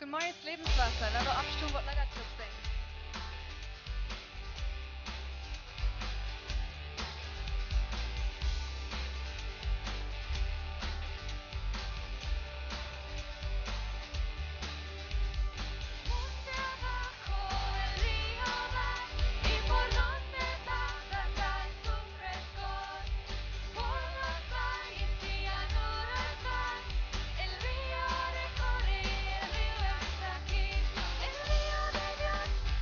good morning, Lebenswasser. Lado abstimmen, was lagat zu singen. El río de Dios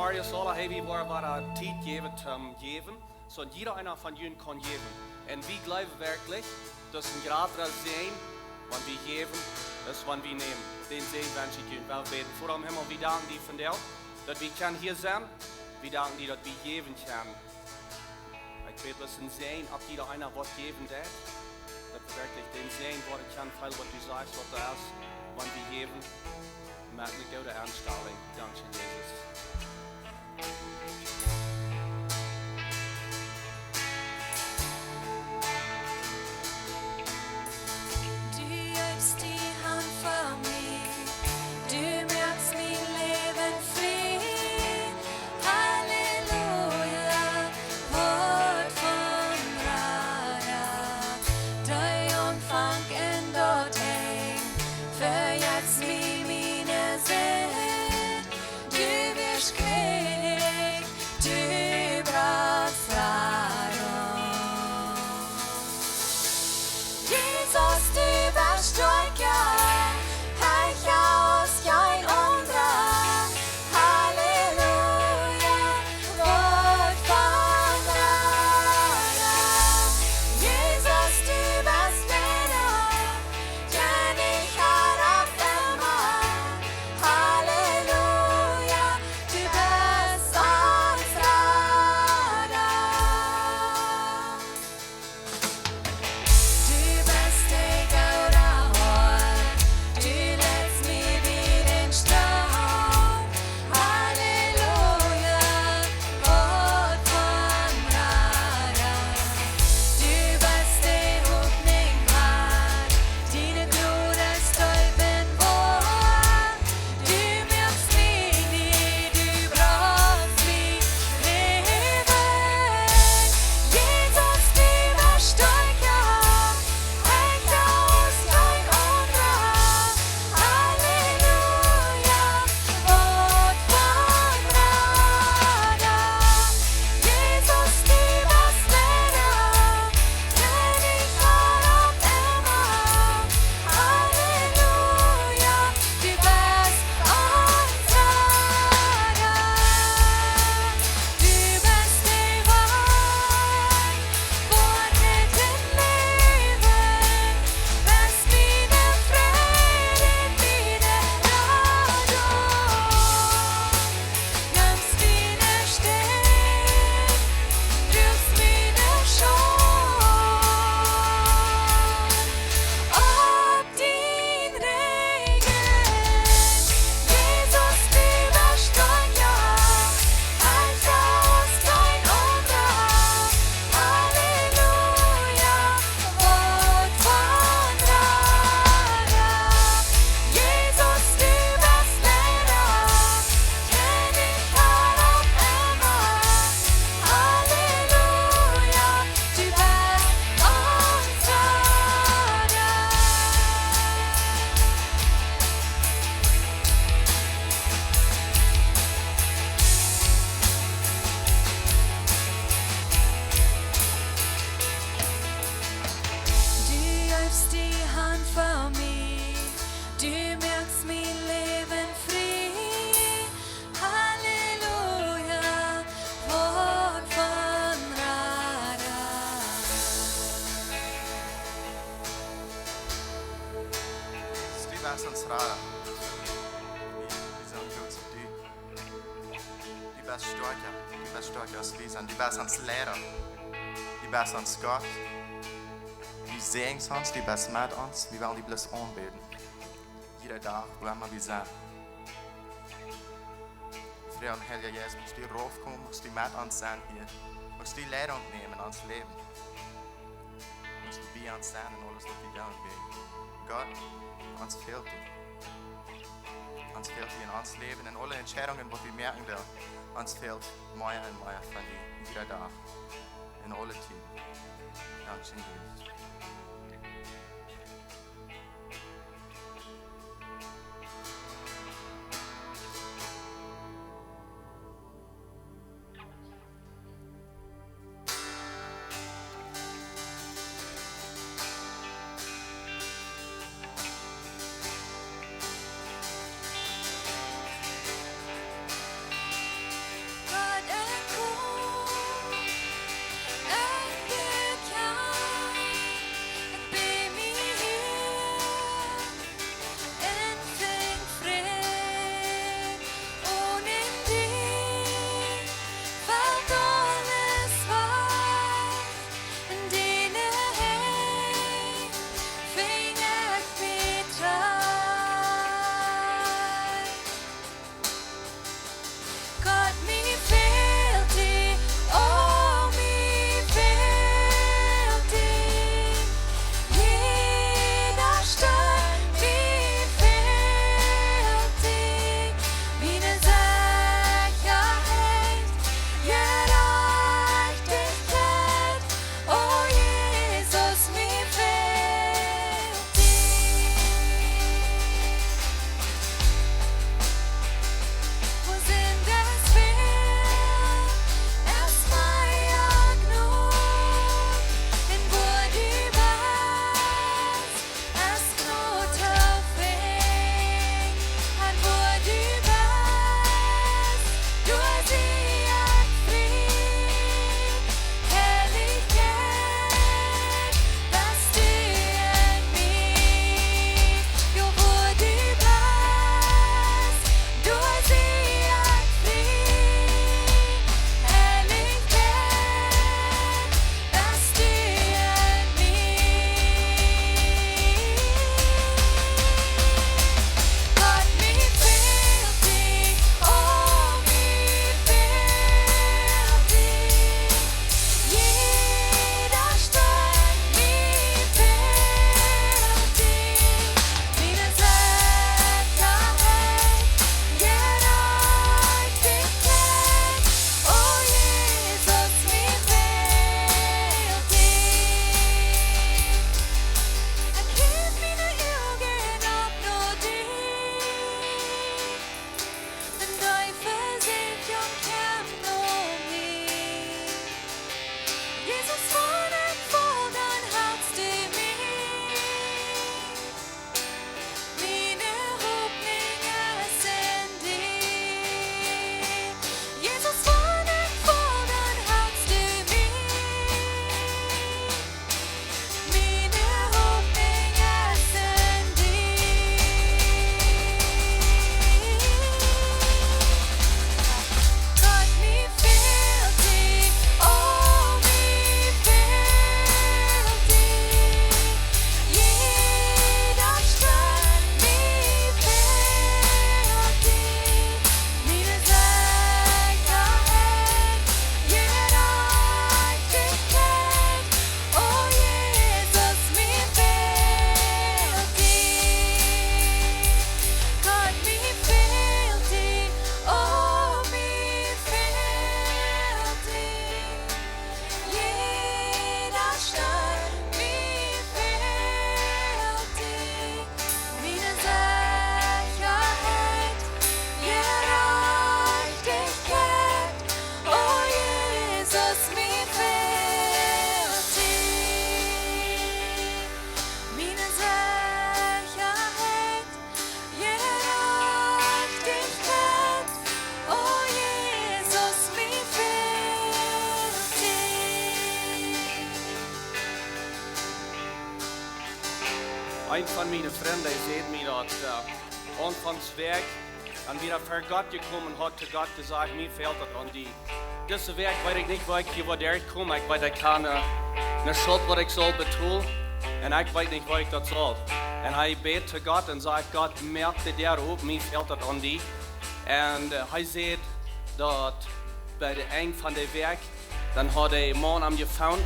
Marius alle heavy war Tiet geben zum Geben, so jeder einer von ihnen kann geben. Und wir glauben wirklich, dass ein gratis Sehen, wenn wir geben, ist, wenn wir nehmen. Den Sehen wünsche ich Ihnen. Wir beten vor dem Himmel, wir danken dir von dir, dass wir hier sein. Wir danken dir, dass wir geben können. Ich bete, dass ein Sehen, ob jeder einer was geben darf, dass wir wirklich den Sehen, was ich kann, weil was du sagst, was da ist, wenn wir geben, merken wir gute Anstellung. Danke, Jesus. Gott, die segnes uns, die best met ons, die wil die bless aanbeden. Iedere dag, waar immer wir sind. Vader und Herr Jesus, musst du raufkommen, musst du mit uns sein hier. Musst du Leitung nehmen in uns Leben. Musst du bei uns sein und alles, was wir tun werden. Gott, uns fehlt dir. Uns fehlt dir in uns Leben, in alle Entscheidungen, die wir merken, uns fehlt mehr und mehr von dir. Jeder Tag, in alle Tiden. Dankeschön, Jesus. Ein von meinen Freunden sieht mir dort Anfangswerk und wieder für Gott gekommen und hat zu Gott gesagt, mir fehlt das an die. Dieses Werk weiß ich nicht, wo ich hier komme. Ich weiß, ich kann eine Schuld, was ich soll betun. Und ich weiß nicht, wo ich das soll. Und ich bete zu Gott und sagt, Gott, merkte der auf, mir fehlt das an die. Und er sieht dort bei der Eng von dem Werk, dann hat der Mann am gefunden,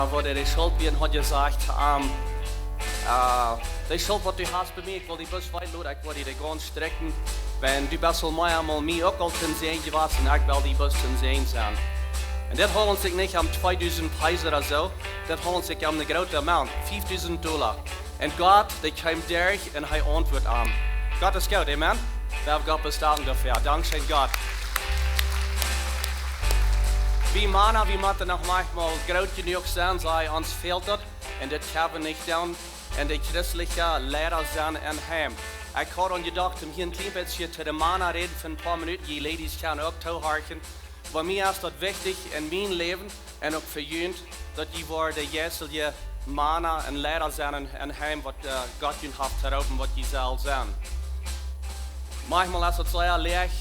wo der die Schuld wird, hat gesagt, die Schuld, was du hast bei mir, ich will die best weit lassen, ich will die ganz strecken. Wenn du best wel mij allemaal mij ook al ten zijn geweest en ik wil die best ten zijn zijn. En dat holen zich niet om 2000 prijzen oder so, dat holen zich om een grote amount, $5,000. En God, die komt durch en hij antwoordt aan. God is goed, amen? We hebben God bestaan dafür, dankzij God. Wie Männer, wir müssen noch manchmal groß genug sein, sei uns fehlt das, und das können wir nicht tun, und die christliche Lehrer sind in Heim. Ich habe an gedacht, hier ein klein bisschen zu den Männern reden für ein paar Minuten, die Ladies können auch zuhören. Bei mir ist das wichtig in meinem Leben und auch für Jünd, dass die jetzige Männer und Lehrer sind in Heim, was Gott ihnen hat zu rauben, was die selber sind. Manchmal ist es sehr leicht,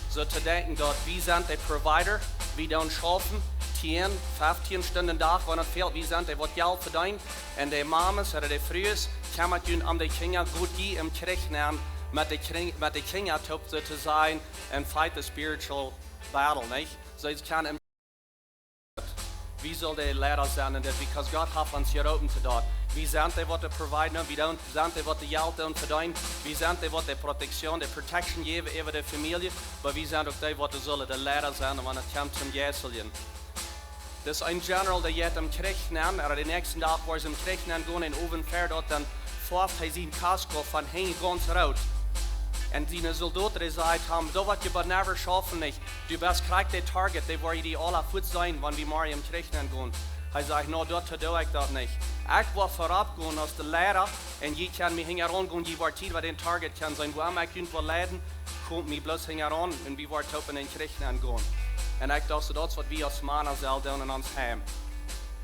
so zu denken, dass wir sind der Provider, wir dann schaffen, 10, 15 Stunden Tag, wenn es fehlt, wir sind der, was Geld verdient, und die Mamas oder die Frühes, kann man an die Kinder gut gehen im Krieg nehmen, mit den Kindern zu sein, und fight the spiritual battle, nicht? So ich kann wie soll der Lehrer sein, und das, because Gott hat uns hier oben zu dort. Wir sind die, was providen, wir sind die, was die Geld verdienen, wir sind die, was die Protection geben über die Familie, aber wir sind auch die, was sollen der Lehrer sein, wenn es kommt zum Jäseln. Das ist ein General, der jetzt im Krieg nimmt, oder den nächsten Tag, wo er im Krieg nimmt, gehen in den Ofen fährt, dann fährt er seinen Kasko von hinten ganz raus. Und die Soldaten gesagt haben, das wird du never schaffen nicht. Du bist krieg der Target, die wollen die alle gut sein, wenn wir mal im Krieg gehen. Er sagt, no, dort tue ich das nicht. Ich will vorab gehen als der Lehrer, und ich kann mich herangehen, die Zeit, wo den Target kann sein. Wo ich irgendwo leiden, kommt mich bloß heran, und wir wollen in den Krieg gehen. Und ich dachte, das ist, was wir als Männer selber in uns haben.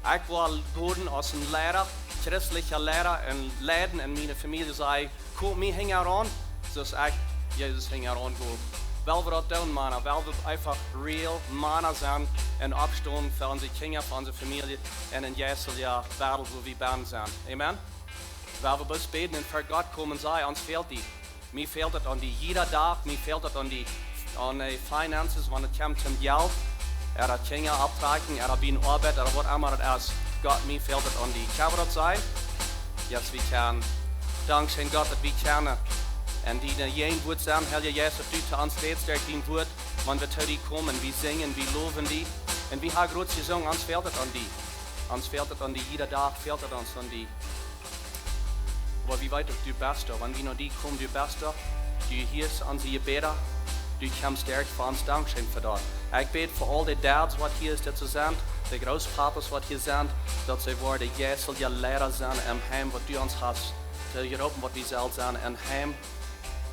Ich will gehen als ein Lehrer, christlicher Lehrer, und leiden in meine Familie sagen, kommt mich heran, so dass ich Jesus heran gehe. Weil wir das tun, Männer, weil wir einfach real Männer sind und abstehen für unsere Kinder, für unsere Familie und in Jesus ja Battle, wo wir band sind. Amen? Weil wir bis beten und für Gott kommen und sagen, uns fehlt die. Mir fehlt das an die jeder Tag, mir fehlt das an die Finances, wenn es kommt zum Geld, die Kinder abtragen, wie in Arbeit, oder was immer das ist. Gott, mir fehlt das an die. Kann das sein? Jetzt, wir können. Dankeschön Gott, dass wir können. Und die jeden Wort sagen, Herr Jesus, du zu uns redest durch dein Wort, wenn wir zu dir kommen, wir singen, wir loben die. Und wir haben gerade gesungen, uns fehlt das an die. Uns fehlt das an die, jeder Tag fehlt das uns an die. Aber wie weit du bist, wenn wir noch die kommen, du bist, du hörst unsere Gebete, du kommst direkt für uns, Dankeschön für das. Ich bete für all die Dads, was hier ist, zu sind, die Großpapas, was hier sind, dass sie worden Jesus, die Lehrer sind im Heim, was du uns hast, zu Europa, was wir selbst sind im Heim.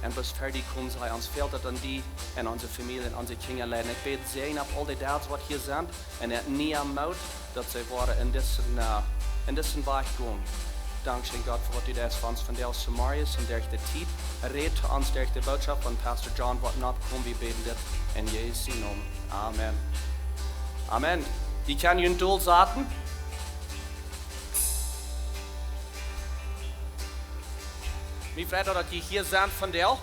Und bis fertig kommen, sei uns fehlt das an die, und unsere Familie, und unsere Kinder leiden. Ich bete sehen auf all die Dads, was hier sind, und nie am Mut, dass sie worden in diesen Weg gehen. Dankeschön Gott für was du das für uns von der aus Samarias und durch die Zeit. Red zu uns durch die Botschaft von Pastor John, was noch kommen, wir beten das in Jesu Namen. Amen. Amen. Die kann Ihnen Dull sagen. Wir freuen uns, dass ihr hier seid von der.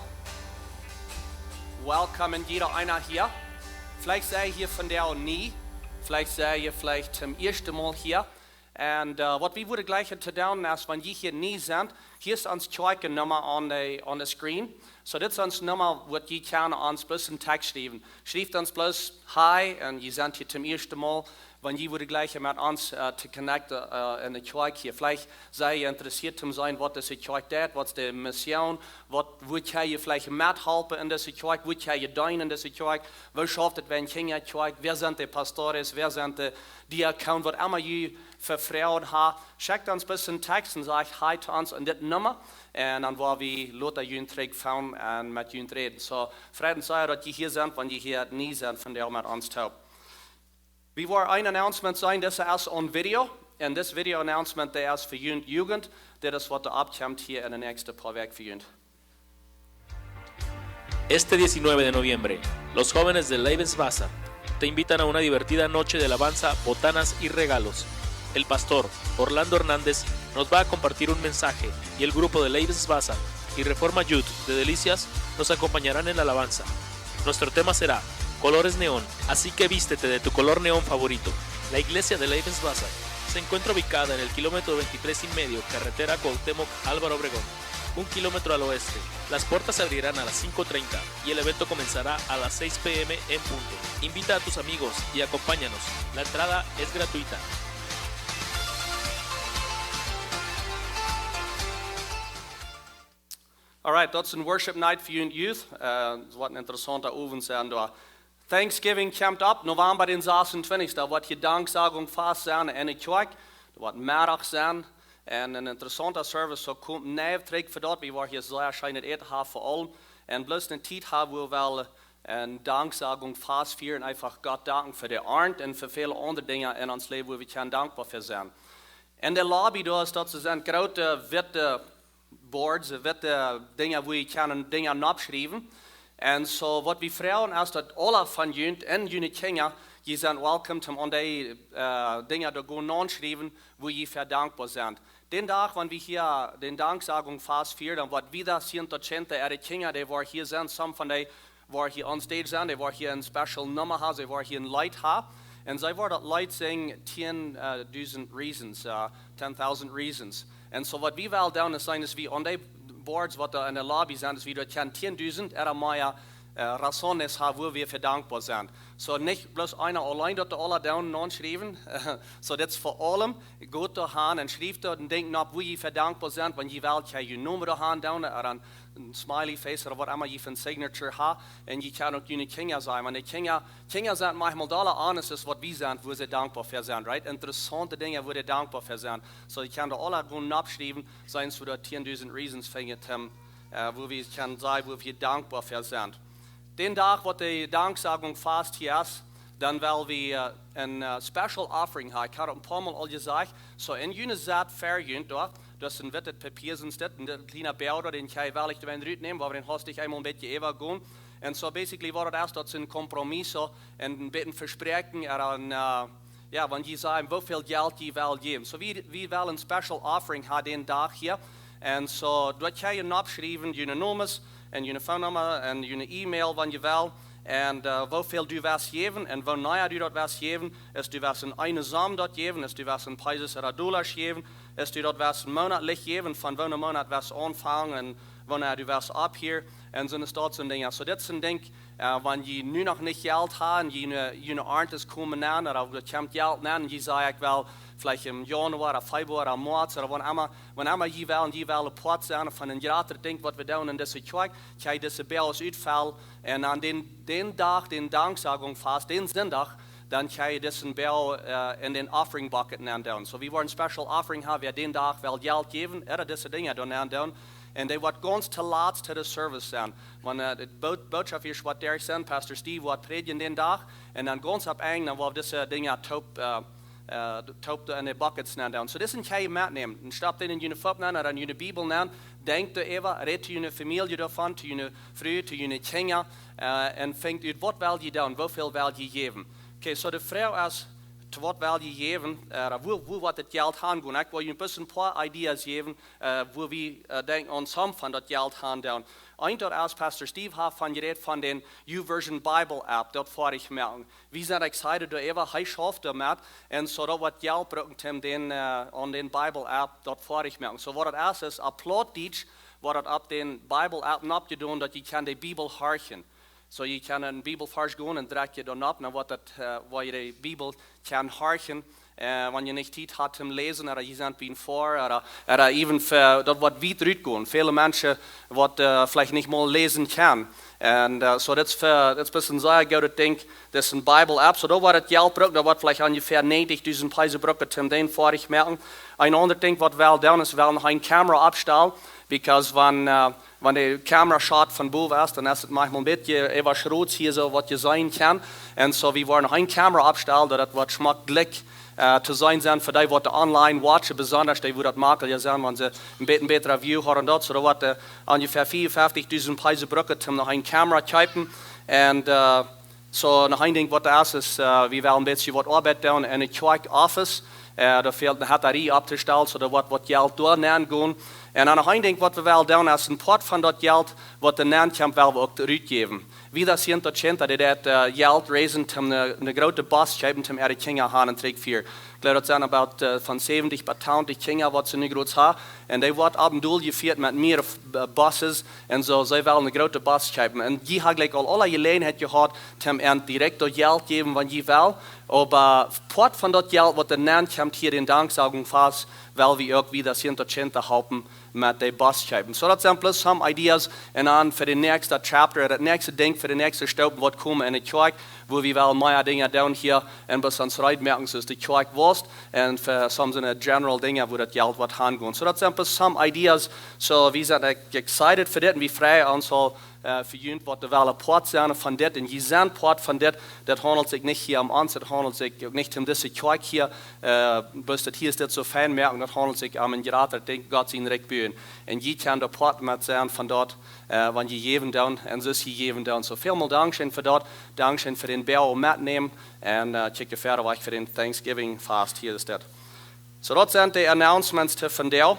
Willkommen jeder einer hier. Vielleicht seid ihr hier von der nie. Vielleicht seid ihr vielleicht zum ersten Mal hier. Und was wir würden gleich zu tun ist, wenn ihr hier nie sind, hier ist uns die Nummer on the screen. So das ist uns Nummer, was ihr kann uns bloß einen Text schreiben. Schreibt uns bloß Hi und ihr seid hier zum ersten Mal. Wenn ihr würde gleich mit uns zu connecten in der Kirche hier. Vielleicht seid ihr interessiert zu sein, was das Kirche tut, was die Mission, wo kann ihr vielleicht mithelfen in dieser Kirche, wo kann ihr dienen in dieser Kirche, wo schafft es, wenn Kinder Kirche, wer sind die Pastores, wer sind die Diakon, was immer ihr für Frauen habt. Schickt uns ein bisschen Text und sagt Hi zu uns an diese Nummer. Und dann wollen wir Leute Jüntrig fahren und mit Jünt reden. So, freut uns sehr, dass ihr hier seid, wenn ihr hier nie seid, von der mit uns taugt. Wir wollen ein Announcement sein, das ist on Video. En this video announcement det er for Jugend. Det er wat er opkomt hier in de nächste paar Wochen für Jugend. Este 19 de noviembre, los jóvenes de Lebenswasser te invitan a una divertida noche de alabanza, botanas y regalos. El pastor Orlando Hernández nos va a compartir un mensaje y el grupo de Lebenswasser y Reforma Youth de Delicias nos acompañarán en la alabanza. Nuestro tema será colores neón, así que vístete de tu color neón favorito. La iglesia de Lebenswasser se encuentra ubicada en el kilómetro 23,5, carretera Cuauhtémoc Álvaro Obregón, 1 kilómetro al oeste. Las puertas se abrirán a las 5:30 y el evento comenzará a las 6 p.m. en punto. Invita a tus amigos y acompáñanos. La entrada es gratuita. Alright, dat is een worship night voor jullie youth. Wat een interessante avond zijn daar. Thanksgiving komt op, november den 26. Daar wordt je danksagung vast zijn in de kerk. Er wordt middag zijn. En een interessante service zo komt neer terug voor dat. We waren hier zeer schijnend eten hebben voor allen. En bloos een tijd hebben we wel een danksagung vast vieren. Einfach God danken voor de arend en voor vele andere dingen in ons leven waar we kan dankbaar voor zijn. En de lobby daar is dat ze zijn grote witte boards, witte dingen waar je kan dingen opschrijven. En zo wat we vragen is dat alle van jullie en jullie kinderen, je zijn welkom om die dingen te gaan aanschrijven waar je voor dankbaar bent. Den dag, wanneer we hier den danksagung vast vieren, dan wordt wieder 100% de kinderen die waar hier zijn, some van die waar hier on stage zijn, die waar hier een special nummer hebben, die waar hier een light hebben. En zij worden dat light zingen 10,000 reasons, 10,000 reasons. En zo wat we wel doen is zijn, is we on die boards wat er in de lobby zijn, is we dat 10,000 meer razones hebben waar we voor dankbaar zijn. So nicht bloß einer allein dort alle down anschreiben. So das vor allem geht da hin und schreibt dort und denkt nach, wo ihr verdankbar sind, wenn ihr wollt, ja ihr Nummer da hin down oder ein Smiley Face oder was immer ihr für ein Signature habt und ihr kann auch die Kinder sein. Wenn die Kinder sind manchmal da anders ist, was wir sind, wo sie dankbar für sind, right? Interessante Dinge, wo sie dankbar für sind. So ich kann da alle gut abschreiben, seien es für 10,000 Reasons fängt, wo wir kann sein, wo wir dankbar für sind. Den Tag, wo die Danksagung fast hier ist, dann werden wir ein Special Offering haben. Ich habe ein paar Mal all gesagt, so in jene Zeit verjünt, das sind wettet Papier, sind das ein kleiner Bauer, den kann ich wirklich nehmen, aber den hast ich einmal ein bisschen übergehen. Und so basically war das erst, das sind Kompromisse und ein bisschen Versprechen, ja, wenn die sagen, wie viel Geld die will geben. So wir wollen ein Special Offering haben den Tag hier. Und so, dort kann ich abschreiben, jene Nummers, en je phonenummer en je e-mail wanneer je wil. En hoeveel du was geven en wanneer du dat was geven. Is du was een zam dat geven, is du was een prijs $1 geven. Is du dat was monatlich geven, van wanneer maand was aanvangen en wanneer du was op hier. En zo is dat zo'n ding. So dit is een ding, wanneer je nu nog niet geld hebt, je arnt is komen aan, of er komt geld aan, en je zei ik wel, vielleicht im Januar, Februar, März oder wann immer je wel een plaats zijn van een gratis ding wat we doen in deze kerk, kan je deze beels uitvallen en aan den dag, den danksagung vast, den zondag, dan kan je deze bel in den offering bucket aandoen. So we worden een special offering hebben, den dag wel geld geven, deze dingen doen aandoen. En die wordt ganz te laat te de service zijn. Want de boodschap is wat daar zijn, Pastor Steve wordt predigen den dag. En dan ganz op eind, dan wordt deze dingen top in de buckets down. So das kan je metnemen. En stap den in je fop of in je Bibel aan. Denk er even, red to je familie daarvan, to je vrouw, to je kinderen. En vindt uit wat wil je doen, hoeveel wil je geven. Okay, so de vraag is, to wat wil je geven, wo wordt het geld gaan gaan. Ik wil je een paar ideeën geven, wo we denken aan som van dat geld gaan doen. Een dat als Pastor Steve heeft van geredet van den YouVersion Bible app, dat voor ik melden. We zijn excited door even, hij schafft damit, en zo dat wat geld brengt hem aan den Bible app, dat voor ik melden. So wat het is, upload Deutsch, wat het op den Bible app opgedaan, dat je kan de Bibel harken. So je kan een Bibelvers gaan en druk je dan op, naar waar je de Bibel kan harken. Wanneer je niet tijd hebt om lezen, of je bent bij voor, of even dat wat weit uitgaan. Viele mensen wat vielleicht niet mal lezen kan. En so dat is een beetje zeer goed ding. Dat is een Bijbel-app. So dat wordt het geld gebruikt, dat wordt vielleicht ongeveer 90.000 prijzen gebruikt om den vorig merken. Een ander ding wat wel doen is wel nog een camera opstellen. Because wenn die Kamera shot von boven ist, dann ist es manchmal ein bisschen etwas rot hier, so was je sein kann. Und so, wir wollen noch eine Kamera abstellen, dass das schmacklich zu sein sind, für die, die online watchen, besonders die, die das machen, ja sind, wenn sie ein bisschen besserer View haben dort, so da wird ungefähr 54.000 Preise brücken, um noch eine Kamera zu kaufen. Und so noch ein Ding, was das ist, wir werden ein bisschen was Arbeit tun in einem Office. Da fehlt eine Batterie abgestellt, so da wird was Geld durchnehmen gehen. Und dann noch ein Ding, was wir wollen tun, ist ein Part von das Geld, was der Nernkamp will wir auch zurückgeben. Wie das hier unterscheint, die das Geld raisen, um eine große Bus zu haben, um ihre Kinder haben und trägt für. Ich glaube, das sind about von 70 bis 80 Kinder, was sie nicht groß haben. Und die wird ab und zu geführt mit mehr Buses. Und so, sie wollen eine große Bus haben. Und die haben gleich alle Gelegenheit gehabt, um ihnen direkt das Geld geben, wenn sie will. Aber Part von das Geld, was der Nern kommt, hier in Danksagung fast, weil wir auch wieder das hinterher halten mit den Busscheiben. So, das sind bloß some Ideas und dann für den nächsten Chapter, das nächste Ding für den nächsten Staub, was kommen in der Kirche, wo wir wollen mehr Dinge down hier und bis ans Reit merken, dass die Kirche wirst und für some so eine general Dinge, wo das Geld wird hingehen. So, das sind bloß some Ideas. So, wir sind excited für das und wir freuen uns für jeden, was der Welle Port sein von das und je sind Port von das, das handelt sich nicht hier um uns, das handelt sich nicht um diese Kirche hier, bis das hier ist das so fein merken, das handelt sich um ein Gerater, den Gott ihn recht bühen. Und je kann der Port mit sein von dort, wenn je geben dann, und so ist je geben dann. So vielmal Dankeschön für dort, Dankeschön für den Bär mitnehmen und checke fertig, was für den Thanksgiving Fast hier ist das. So dort sind die Announcements von der.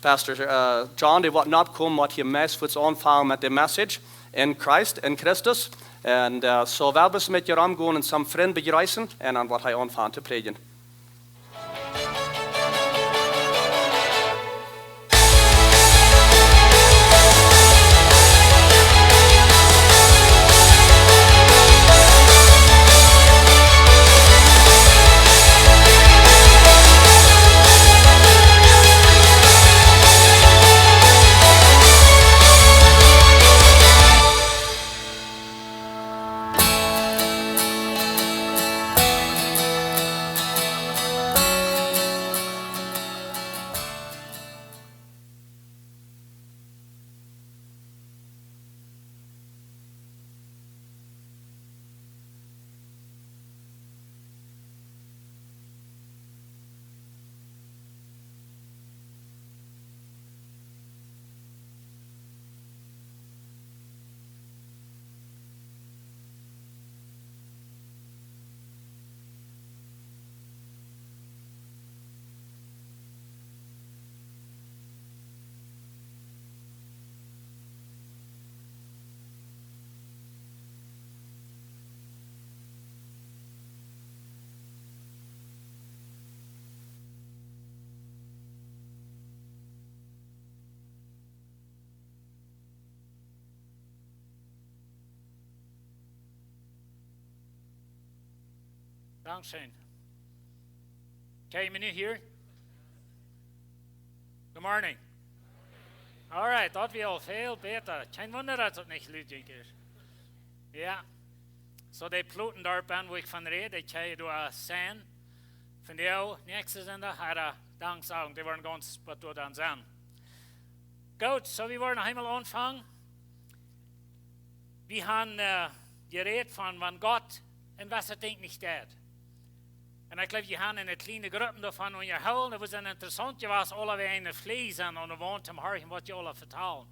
Pastor John, der wird nicht kommen, wird hier meistens anfangen mit der Message in Christus. Und so werden wir mit ihr umgehen und some Freunde begrüßen und dann wird er anfangen zu predigen. Dankeschön. Can you hear? Good morning. All right, that will viel beter. Kein Wunder, dass es nicht Ludwig ist. Ja, so die Pluten dort bin, wo ich von rede, die kann ich sehen. Von der nächste Sender hat Dank sagen, die wollen ganz, was du dann sehen. Gut, so wir wollen noch einmal anfangen. Wir haben geredet von, wann Gott in was er denkt nicht tät. Und ich glaube, wir haben eine kleine Gruppe davon und ihr holen, das war interessant, was alle wie eine Flieh sind und wohnt im Horchen, was die alle vertellen.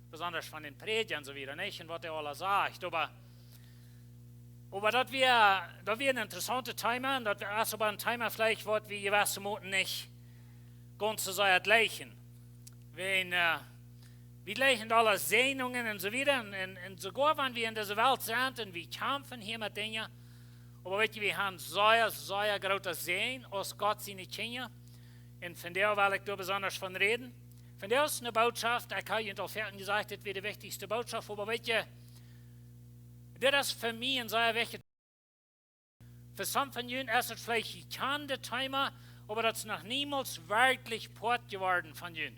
Besonders von den Predigen und so wieder, nicht? Und was die alle sagt. Aber das wäre ein interessantes Thema, und das ist aber ein Thema vielleicht, was wir jeweils nicht ganz so sehr gleichen. Wenn, wir gleichen alle Sehnungen und so wieder, und sogar wenn wir in dieser Welt sind und wir kämpfen hier mit Dingen, aber wir haben sehr große Sehen aus Gott seine Kinder. Und von der will ich da besonders von reden. Von der ist eine Botschaft, ich habe Ihnen auch gesagt, das wäre die wichtigste Botschaft, aber das ist für mich ein sehr wichtiges. Für some von Ihnen ist es vielleicht ein bekanntes Thema, aber das ist noch niemals wirklich Port geworden von Ihnen.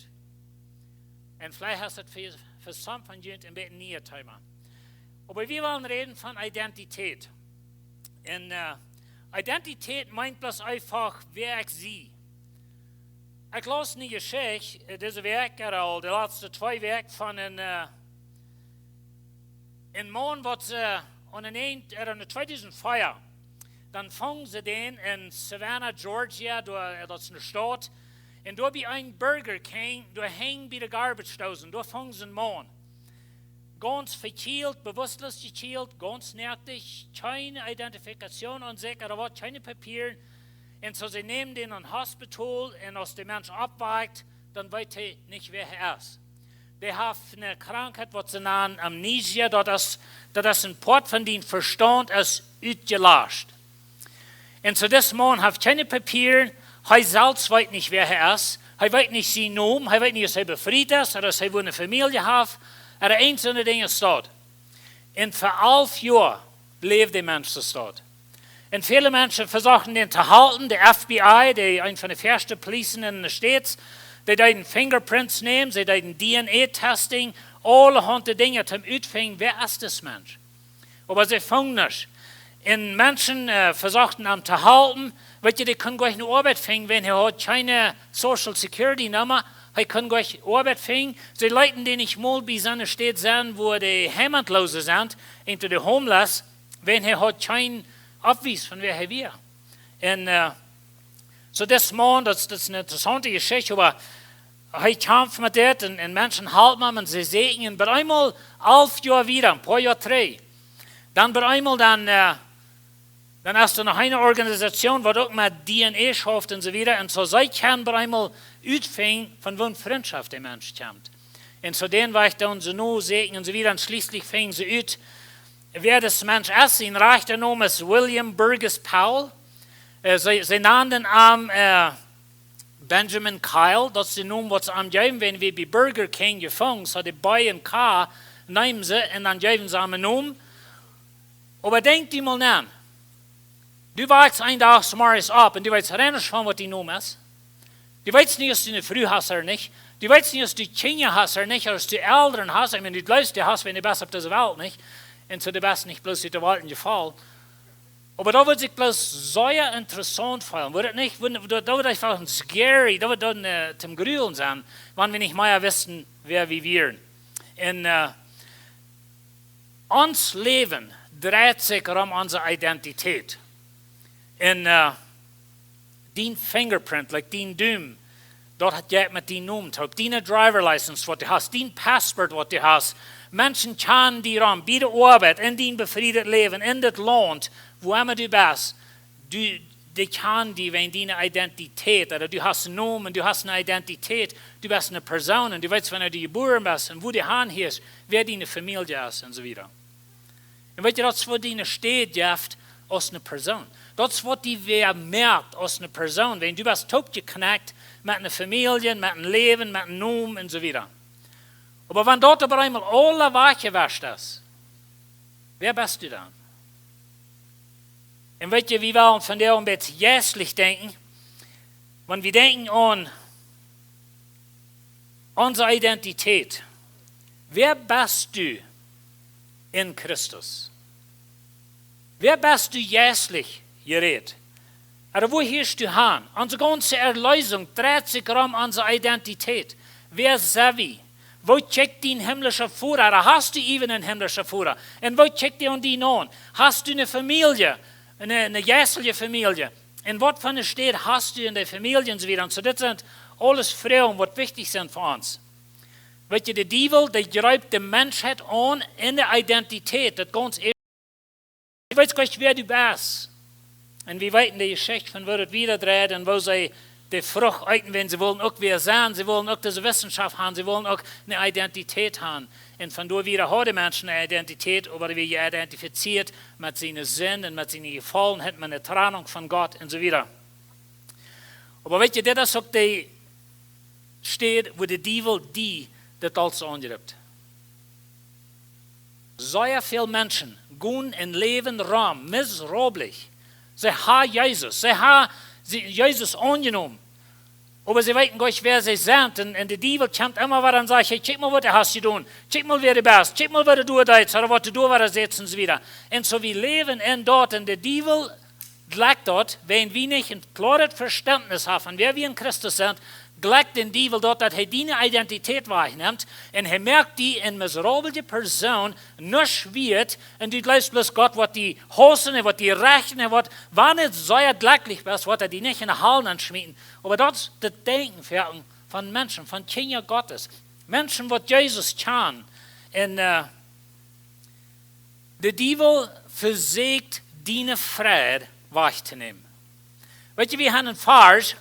Und vielleicht ist es für some von Ihnen ein bisschen nie ein Thema. Aber wir wollen reden von Identität. Und Identität meint bloß einfach, wer ich sie. Ich las eine Geschichte, diese Werke, die letzten 2 Werke von einem Mann, was an 2004, dann fangen sie den in Savannah, Georgia, das ist eine Stadt, und da bei einem Burger King, da hängen bei der Garbage Dosen, da fangen sie einen Mann. Ganz verkehlt, bewusstlos gekillt, ganz nervig, keine Identifikation und sicher, was, keine Papiere. Und so sie nehmen den in Hospital und als der Mensch abweicht, dann weiß er nicht, wer er ist. Der hat eine Krankheit, was sie nennen Amnesia, das ist ein Part von dem Verstand ist ausgelöscht. Und so das Mann hat keine Papiere, er selbst weiß nicht, wer er ist, er weiß nicht seinen Namen, er weiß nicht, dass er befreit ist, oder dass er eine Familie hat, oder einzelne Dinge steht. Und für 11 Jahre lebt der Mensch so dort. Und viele Menschen versuchen den zu halten, der FBI, der ein von den ersten Polizisten in den States, die deuten Fingerprints nehmen, sie deuten DNA-Testing, alle hunderte Dinge zum Utfinden, wer ist das Mensch? Aber sie fangen nicht. Und Menschen versuchten ihn zu halten, weil die können gleich eine Arbeit finden, wenn er hat keine Social Security Nummer, er kann gleich Arbeit finden. Sie leiten den nicht mal bei seiner Stadt sein, wo die Heimatlose sind, into die Homeless, wenn er hat keinen Abweis von wer er wäre. Und so das Mann, das ist eine interessante Geschichte, aber er kämpft mit das und Menschen halten ihn und sie segnen. Aber einmal 11 Jahre wieder, ein paar Jahre 3. Dann bei einmal dann ist da noch eine Organisation, die auch mit DNA schafft und so weiter. Und so sie können bei einmal ausfinden, von wo Freundschaft der Mensch kommt. Und so den war ich dann so nur segnen und so weiter. Und schließlich fingen sie aus, wer das Mensch ist. Sein rechter Name ist William Burgess Powell. Sie nannten ihn Benjamin Kyle. Das ist der Name, was sie ihm geben, wenn wir bei Burger King gefangen. So die bei und K nehmen sie und dann geben sie ihm einen Namen. Aber denk dir mal nach. Du wachst einen Tag morgens ab und du weißt nicht schon, was die Name ist. Du weißt nicht, dass du eine Früh hast oder nicht. Du weißt nicht, dass du Kinder hast oder nicht, oder dass du Eltern hast. Ich meine, du glaubst, du hast, wenn du bist auf dieser Welt nicht. Und so du bist nicht bloß in der Welt gefallen. Aber da wird sich bloß sehr interessant fühlen. Wird es nicht? Da wird einfach scary, da wird dann zum Grübeln sein, wenn wir nicht mehr wissen, wer wir wären. Und uns Leben dreht sich um unsere Identität. Und dein Fingerprint, like dein Daumen, dort hat ja mit deinem Namen drauf. Deine Driver License, was du hast, dein Passport, was du hast. Menschen kennen dir an, bei der Arbeit, in dein befriedet Leben, in das Land, wo immer du bist. Die kennen dir wegen deiner Identität. Oder du hast einen Namen, du hast eine Identität, du bist eine Person und du weißt, wenn du geboren bist und wo du hinhörst, wer deine Familie ist und so weiter. Und weißt du, das ist, wo deine steht, als eine Person. Das ist, was die wer merkt als eine Person. Wenn du bist top geknackt mit einer Familie, mit einem Leben, mit einem Namen und so weiter. Aber wenn dort aber einmal alle weggewascht ist, wer bist du dann? Und weißt du, wie wir von der ein bisschen jässlich denken, wenn wir denken an unsere Identität. Wer bist du in Christus? Wer bist du jässlich geredet? Oder wo hörst du hin? Unsere ganze Erlösung dreht sich um unsere Identität. Wer sind wir? Wo checkt dein himmlischer Führer? Oder hast du even einen himmlischen Führer? Und wo checkt der an dich an? Hast du eine Familie? Eine jässliche Familie? Und was von der steht, hast du in der Familie und so weiter? Und so, das sind alles Fragen, die wichtig sind für uns. Weißt du, der Teufel, der greift die Menschheit an in der Identität. Das ganz ehrlich. Du weißt gleich, wer du bist. Und wir weiten die Geschichte von, wo das wieder dreht und wo sie die Frucht eiten, wenn sie wollen auch wer sein, sie wollen auch diese Wissenschaft haben, sie wollen auch eine Identität haben. Und von da wieder haben die Menschen eine Identität, aber wie identifiziert mit seinen Sinn und mit seinen Gefallen, hat man eine Trennung von Gott und so weiter. Aber weißt du, das ist auch die steht, wo der Teufel das alles angreift. Sehr viele Menschen gehen in Leben rum, miserablich. Sie haben Jesus, sie haben Jesus angenommen. Aber sie wissen gar nicht, wer sie sind. Und der Teufel kommt immer wieder und sagt, hey, check mal, was du hast getan. Check mal, wer du bist. Check mal, was du tust, oder was du da sitzen und so weiter. Und so wir leben in dort, und der Teufel gleich dort, wenn wir nicht ein klares Verständnis haben, wer wir in Christus sind, gleich den Teufel dort, dass er deine Identität wahrnimmt und er merkt die in miserable Person nicht wird und du glaubst bloß Gott, was die Hosen, was die Rechten, was, wann es so glücklich bist, was er die nicht in den Hallen anschmieden. Aber das ist das Denken von Menschen, von Kindern Gottes. Menschen, was Jesus kann. Und der Teufel versucht, deine Friede wahrzunehmen. Weißt du, wir haben einen Vers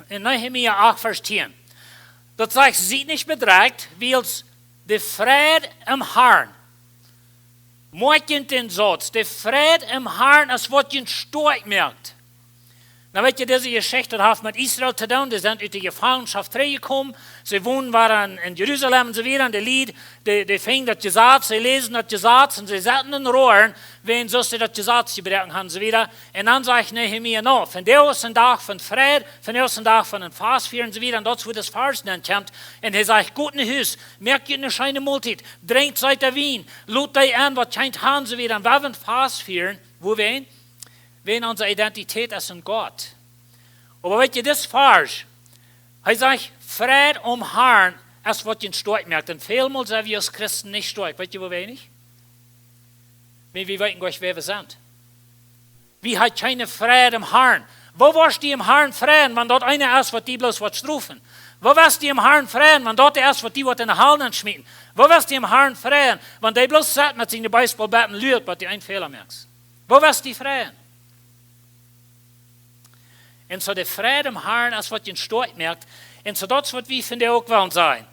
in Nehemia 8, Vers 10. Dort sagt, seid nicht bedrängt, weil der Friede im Herrn, morgen den Satz, der Friede im Herrn, als was ihr stark merkt. Na, weet je, diese Geschichte hat mit Israel zu tun, die sind aus der Gefangenschaft zurückgekommen, sie waren in Jerusalem und so weiter, und der Lied, die fing das Gesetz, sie lesen das Gesetz, und sie saßen in Rohren, wenn so sie das Gesetz gebrochen haben, und so weiter. Und dann sage ich Nehemia noch, von der ist ein Tag von Frieden, von der ist ein Tag von einem Fastfeier und so weiter, und dort, wo das Vers dann kommt, und er sagt, gut in Haus, merkt ihr eine scheine Multit, drängt seit der Wien, lud dich an, was scheint haben, so weiter, und wir wollen Fastfeiern, wo wir wenn unsere Identität ist in Gott. Aber weißt du, das Vers, er sagt, Friede Herrn, ist was ihr stark merkt. Und vielmal sind wir als Christen nicht stark. Weißt du, wo wir nicht? Wir wissen gar nicht, wer wir sind. Wir haben keine Friede im Herrn. Wo warst du im Herrn Frieden, wenn dort einer ist, was die bloß was strufen? Wo warst du im Herrn Frieden, wenn dort der ist, was die was in der Hallen schmieden? Wo warst du im Herrn Frieden, wenn die bloß sagt, mit seinen Baseballbatten lügt, was die einen Fehler merkst? Wo warst du Frieden? Und so der Friede im Herrn, als was ihr stark merkt, und so das, was wir von dir auch wollen sein.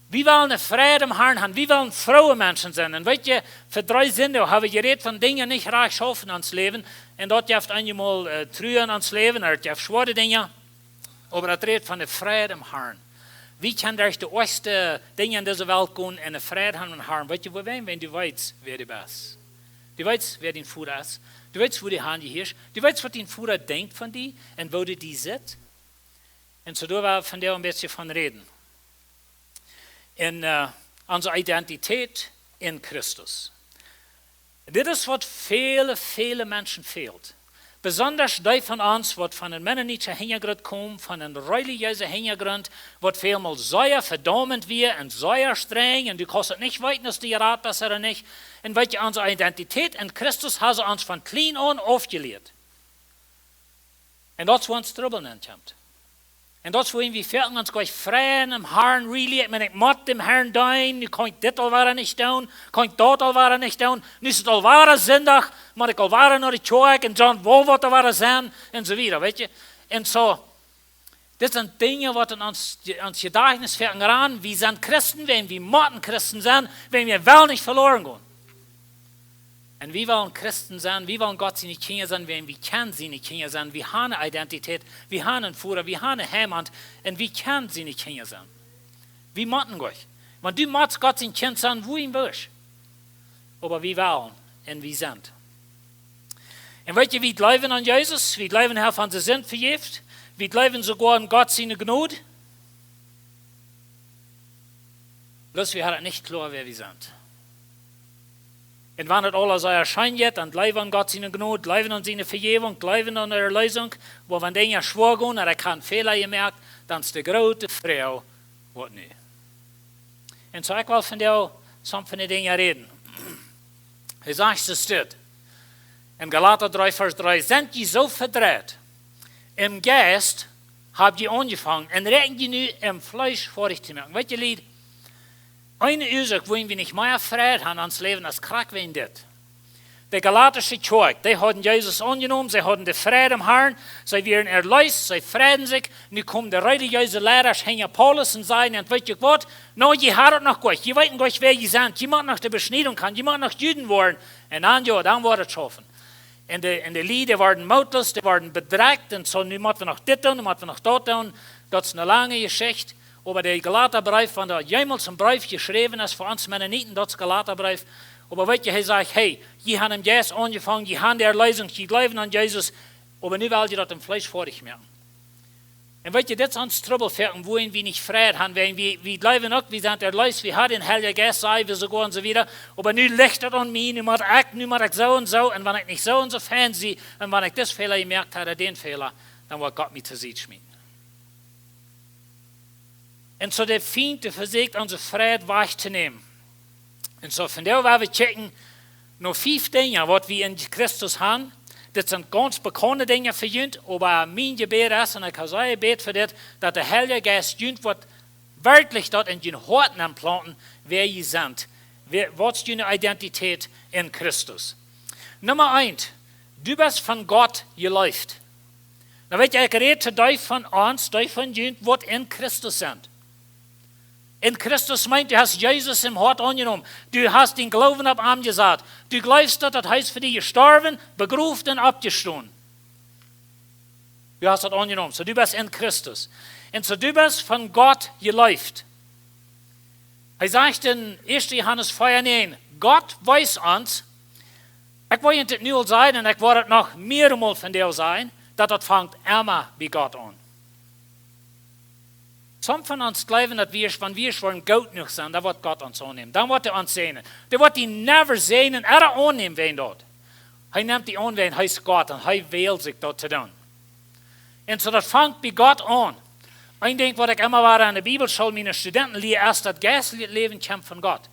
Wir wollen eine Friede im Herrn haben, wir wollen frohe Menschen sein. Und weißt du, für 3 Sünde habe ich geredet von Dingen nicht reich schaffen ans Leben, und dort jaft einmal trühen ans Leben, oder jaft schwere Dinge, aber das redet von der Friede im Herrn. Wie kann durch die ersten Dinge in dieser Welt gehen und eine Friede haben im Herrn? Weißt du, wo wenn du weißt, wer du bist? Du weißt, wer dein Vater ist. Du weißt, wo die Hand ist. Du weißt, was dein Vater denkt von dir und wo du die sitzt. Und so da wir von der ein bisschen von reden. In unsere Identität in Christus. Das ist, was viele Menschen fehlt. Besonders die von uns, die von einem mennonitischen Hintergrund kommen, von einem religiösen Hintergrund, was vielmal sehr verdammend wird und sehr streng, und du kannst nicht weiten, dass die Rat besser oder nicht. Und weil unsere Identität in Christus hat sie uns von klein an aufgelehrt. Und das, wo uns Trouble kommt. Und das, wo wir fühlen uns gleich freien im Herrn, really, wenn ich mit dem Herrn dein, du kannst das allwaren nicht tun, kannst das allwaren nicht tun, nu ist es allwaren Sonntag, maar ich allwaren naar die Kirche, und John wo wird allwaren sein, und so weiter, weet je. Und so, das sind Dinge, die uns Gedächtnis ran, wir sind Christen, wenn wir Motten Christen sind, wenn wir wel nicht verloren gehen. Und wir wollen Christen sein, wir wollen Gott seine Kinder sein, wenn wir können seine Kinder sein. Wir haben eine Identität, wir haben einen Führer, wir haben eine Heimat und wir können seine Kinder sein. Wir machen euch. Wenn du machst Gott sein Kind sein, wo ihn willst. Aber wir wollen und wir sind. Und weißt du, wir glauben an Jesus, wir glauben, Herr, von der Sünd vergibt, wir glauben sogar an Gott seine Gnade. Bloß wir haben nicht klar, wer wir sind. Und wenn das alles so erscheint, dann glauben an Gott seine Gnade, glauben an seine Vergebung, glauben an ihre Lösung, wo wenn Dinge schwor gehen, oder keinen Fehler gemerkt, dann ist die große Frau, was nicht. Und so ich will von dir some von den Dingen reden. Er sagt es dort, in Galater 3, Vers 3, sind die so verdreht, im Geist habt ihr angefangen, und reden die nu im Fleisch vorig zu merken. Weißt du, Lied? Eine Ursache, wo wir nicht mehr Frieden haben ans Leben, als krank wie das. Die galatische Kirche, die haben Jesus angenommen, sie haben den Frieden im Herrn, sie werden erlöst, sie frieden sich, nun kommen die religiöse Lehrer, hängen Paulus und sagen, und weißt du was, no, ihr habt noch gut, ihr weißt nicht, wer ihr seid, ihr macht noch die Beschneidung kann, ihr macht noch Juden werden, und dann wird es schaffen. Und die Lieder werden mutlos, die werden bedrängt, und so, nun müssen wir noch das tun, nun müssen wir noch das tun, das ist eine lange Geschichte. Aber der Galaterbrief, wenn da jemals ein Brief geschrieben ist für uns Mennoniten, das ist Galaterbrief. Aber weißt du, er sagt, hey, die haben im Geist angefangen, die haben die Erlösung, die glauben an Jesus, aber nicht, weil die das im Fleisch vor dich merken. Und weißt du, das ist uns Troublefährten, wo wir nicht Frieden haben, wenn wir bleiben auch, wir sind der Leute, wir haben den Heiligen Geist, sei wir sogar und so wieder, aber nu lichtet an mich, nu muss ich so, und wenn ich nicht so und so fan sehe, und wenn ich das Fehler gemerkt habe, den Fehler, dann wird Gott mich zu sich schmieden. Und so der Feind, der versucht, unsere Frieden wegzunehmen. Und so von der wollen wir checken, noch 5 Dinge, was wir in Christus haben. Das sind ganz bekannte Dinge für uns, aber mein Gebet ist, und ich habe so ein Gebet für das, dass der Heilige Geist uns wird wirklich dort in den Herzen implanten, wer ihr sind. Was ist deine Identität in Christus? Nummer 1, du bist von Gott geläuft. Da wird ja geredet, euch von uns, euch von uns, was in Christus sind. In Christus meint, du hast Jesus im Hort angenommen. Du hast den Glauben ab ihm gesagt. Du glaubst, dass das heißt für dich gestorben, begraben und abgestanden. Du hast das angenommen. So, du bist in Christus. Und so, du bist von Gott geläuft. Er sagt in 1. Johannes 4,9, Gott weiß uns, ich will nicht nur sein, und ich werde noch mehrmals von dir sein, dass das fängt immer bei Gott an. Some von uns glauben, dass wir, wenn wir schon gut genug sind, dann wird Gott uns annehmen. Dann wird er uns sehen. Der wird ihn never sehen und er annehmen, wen dort. Er nimmt die an, wen heißt Gott, und er wählt sich dort zu tun. Und so, das fängt bei Gott an. Ein Ding, was ich immer war an der Bibelschule, meine Studenten lehren, ist, dass geistliches Leben kommt von Gott.